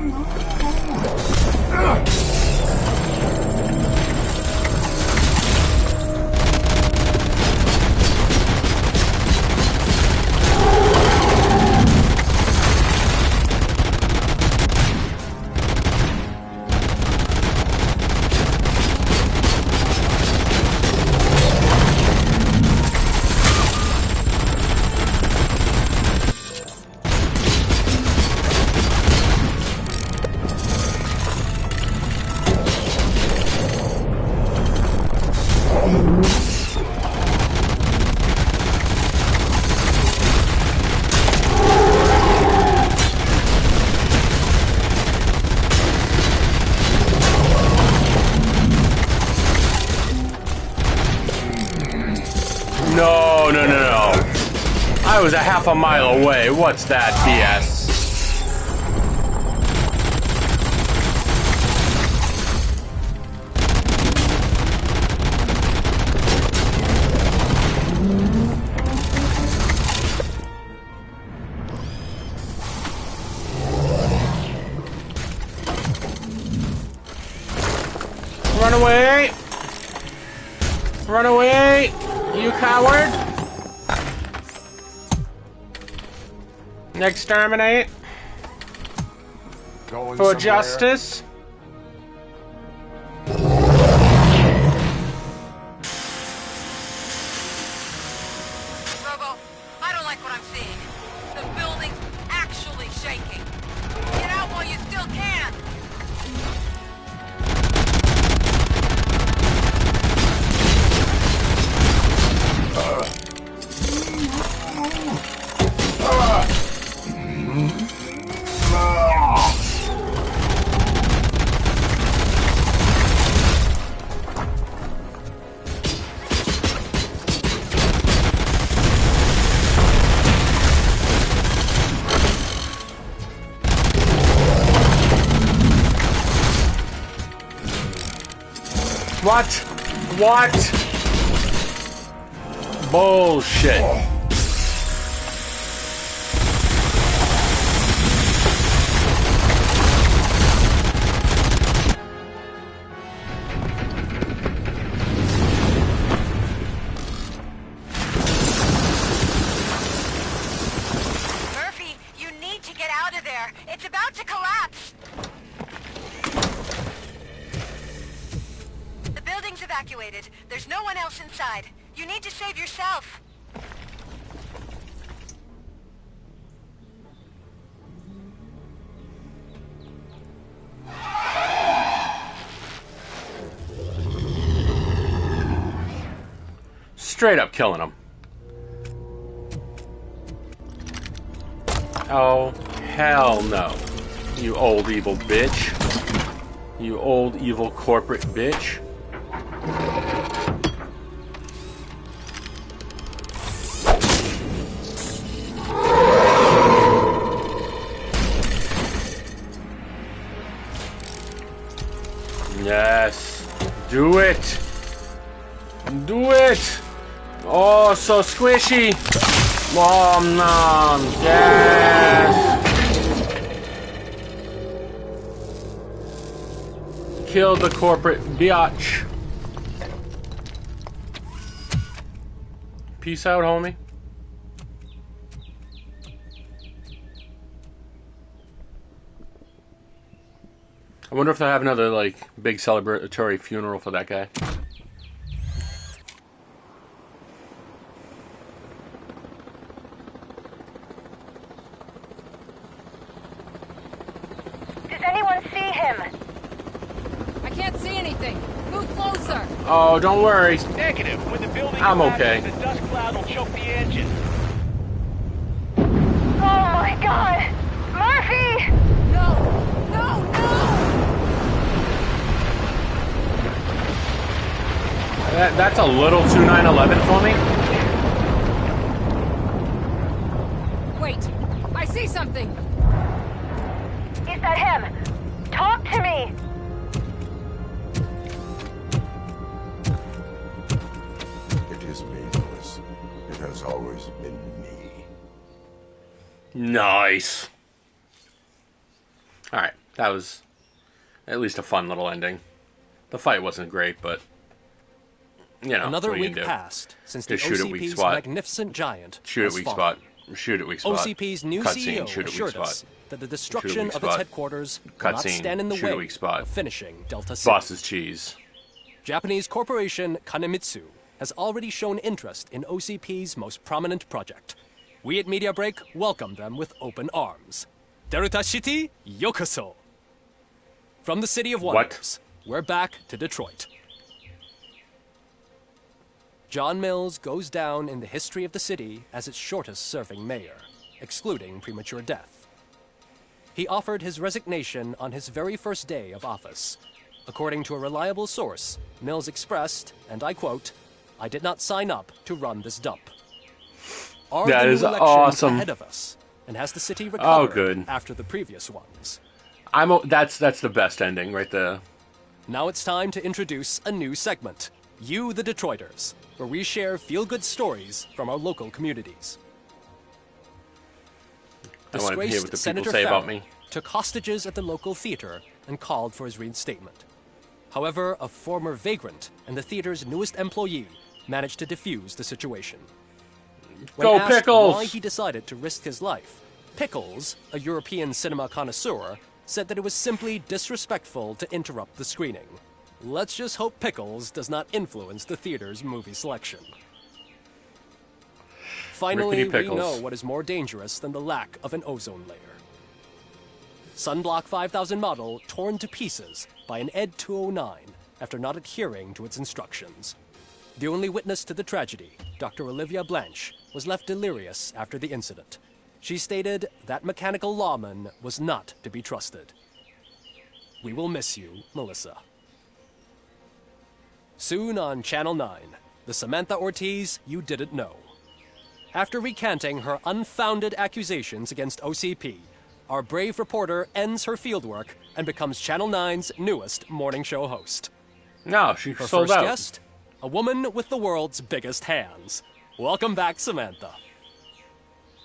I was a half a mile away. What's that BS? Run away! Run away! You coward! Exterminate! Going For somewhere? justice! Robo, I don't like what I'm seeing. The building's actually shaking. Get out while you still can! What? What? Bullshit. Murphy, you need to get out of there. It's about to collapse. The building's evacuated. There's no one else inside. You need to save yourself. Straight up killing him. Oh, hell no. You old evil bitch. You old evil corporate bitch. Yes. Do it. Do it. Oh, so squishy. Oh, no. Yes. Kill the corporate biatch. Peace out, homie. I wonder if they'll have another, like, big celebratory funeral for that guy. Does anyone see him? I can't see anything. Move closer. Oh, don't worry. Negative. When the building I'm collapses, okay. the dust cloud will choke the engine. Oh my god! Murphy! No! No! No! That's a little too 9/11 for me. Wait! I see something! Is that him? Talk to me! It is me, Louis. It has always been me. Nice. Alright, that was at least a fun little ending. The fight wasn't great, but you know, Another what are you week gonna do? passed since Just the shoot at weak OCP's spot. magnificent giant Shoot at has weak fallen. spot. Shoot at weak spot. OCP's new Cutscene. CEO Shoot at weak assured spot. us that the Shoot at destruction weak of its spot. headquarters will not Cutscene. stand in the Shoot at way weak spot. of finishing Delta City. Boss's cheese. Japanese corporation Kanemitsu has already shown interest in OCP's most prominent project. We at Media Break welcome them with open arms. Delta City, yokoso. From the City of Wonders, we're back to Detroit. John Mills goes down in the history of the city as its shortest-serving mayor, excluding premature death. He offered his resignation on his very first day of office. According to a reliable source, Mills expressed, and I quote, "I did not sign up to run this dump." are That the new is elections awesome. ahead of us, and has the city recovered good. after the previous ones. That's the best ending right there. Now it's time to introduce a new segment, You the Detroiters, where we share feel-good stories from our local communities. I want to hear what the people Senator say about Farrell me. took hostages at the local theater and called for his reinstatement. However, a former vagrant and the theater's newest employee managed to defuse the situation. When Go asked Pickles! why he decided to risk his life, Pickles, a European cinema connoisseur, said that it was simply disrespectful to interrupt the screening. Let's just hope Pickles does not influence the theater's movie selection. Finally, Rickety we Pickles. know what is more dangerous than the lack of an ozone layer. Sunblock 5000 model torn to pieces by an Ed 209 after not adhering to its instructions. The only witness to the tragedy, Dr. Olivia Blanche, was left delirious after the incident. She stated that mechanical lawman was not to be trusted. We will miss you, Melissa. Soon on Channel 9, the Samantha Ortiz you didn't know. After recanting her unfounded accusations against OCP, our brave reporter ends her fieldwork and becomes Channel 9's newest morning show host. No, she Her sold first out. guest, a woman with the world's biggest hands. Welcome back, Samantha.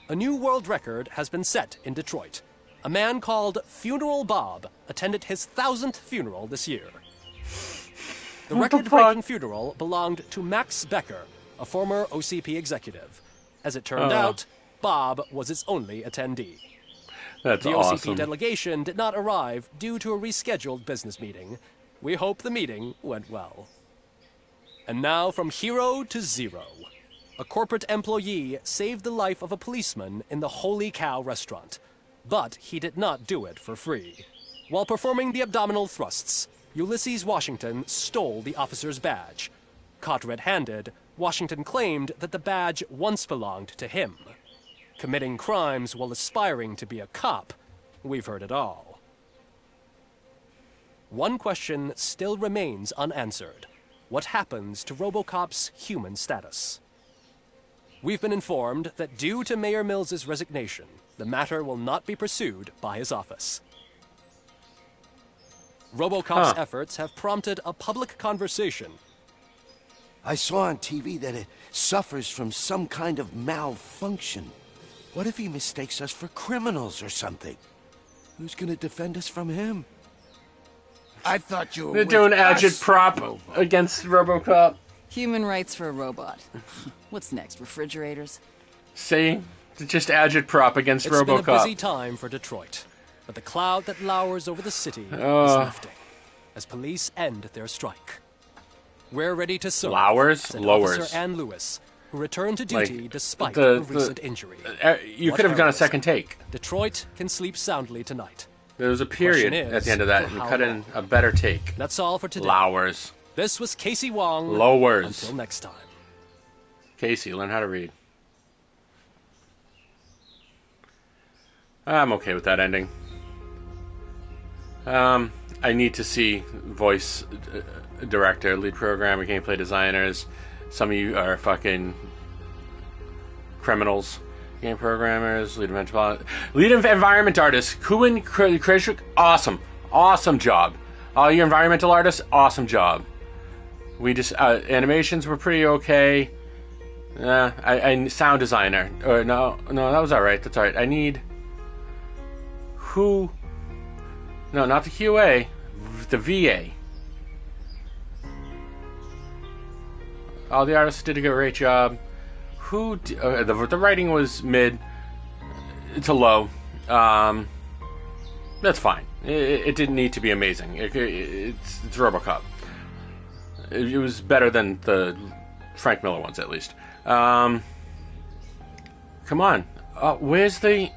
A new world record has been set in Detroit. A man called Funeral Bob attended his 1000th funeral this year. The What the record-breaking funeral belonged to Max Becker, a former OCP executive. As it turned out, Bob was its only attendee. That's The awesome. OCP delegation did not arrive due to a rescheduled business meeting. We hope the meeting went well. And now from hero to zero. A corporate employee saved the life of a policeman in the Holy Cow restaurant. But he did not do it for free. While performing the abdominal thrusts, Ulysses Washington stole the officer's badge. Caught red-handed, Washington claimed that the badge once belonged to him. Committing crimes while aspiring to be a cop, we've heard it all. One question still remains unanswered. What happens to Robocop's human status? We've been informed that due to Mayor Mills's resignation, the matter will not be pursued by his office. Robocop's efforts have prompted a public conversation. I saw on TV that it suffers from some kind of malfunction. What if he mistakes us for criminals or something? Who's gonna defend us from him? I thought you were They're doing with agitprop against Robocop. Human rights for a robot. What's next, refrigerators? See? Just agitprop against It's Robocop. been a busy time for Detroit, but the cloud that lowers over the city is lifting as police end their strike. We're ready to serve. Lowers? said Lowers. Officer Ann Lewis, who returned to duty Like, despite the- a recent injury. You What could have done a heroism. second take. Detroit can sleep soundly tonight. There was a period Question is, at the end of that, for and you how cut in long? a better take. That's all for today. Lowers. This was Casey Wong. Lowers. Until next time. Casey, learn how to read. I'm okay with that ending. I need to see voice director, lead programmer, gameplay designers. Some of you are fucking criminals. Game programmers, lead environment artists. Kuin Krishuk, awesome job. All your environmental artists, awesome job. We just animations were pretty okay. I sound designer. No, that was all right. That's all right. I need who? No, not the QA. The VA. All the artists did a great job. The writing was mid to low. That's fine. It didn't need to be amazing. It's Robocop. It was better than the Frank Miller ones, at least. Come on. Where's the...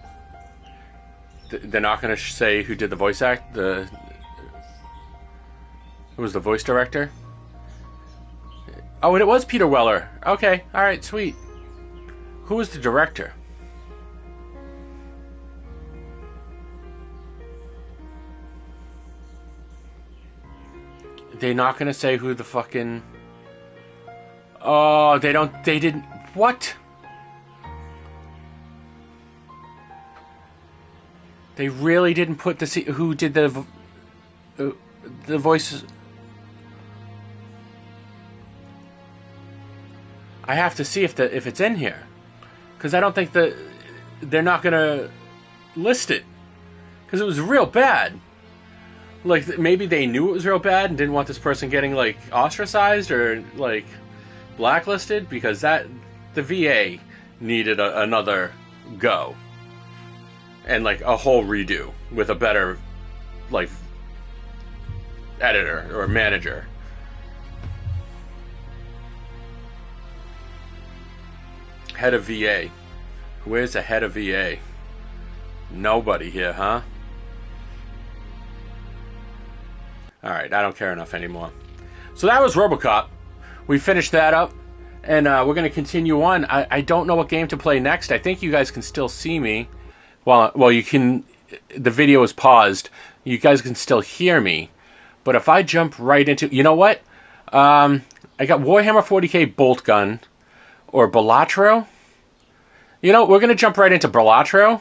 They're not going to say who did the voice act? Who was the voice director? Oh, and it was Peter Weller. Okay, alright, sweet. Who was the director? They're not gonna say who the fucking... Oh, they didn't... What? They really didn't put who did the voices. I have to see if it's in here, because I don't think they're not gonna list it, because it was real bad. Like, maybe they knew it was real bad and didn't want this person getting, like, ostracized or, like, blacklisted, because the VA needed another go. And, like, a whole redo with a better, like, editor or manager. Head of VA. Where's the head of VA? Nobody here, huh? Alright, I don't care enough anymore. So that was Robocop. We finished that up, and we're going to continue on. I don't know what game to play next. I think you guys can still see me. Well, you can... The video is paused. You guys can still hear me. But if I jump right into... You know what? I got Warhammer 40k Bolt Gun or Balatro. You know, we're going to jump right into Balatro.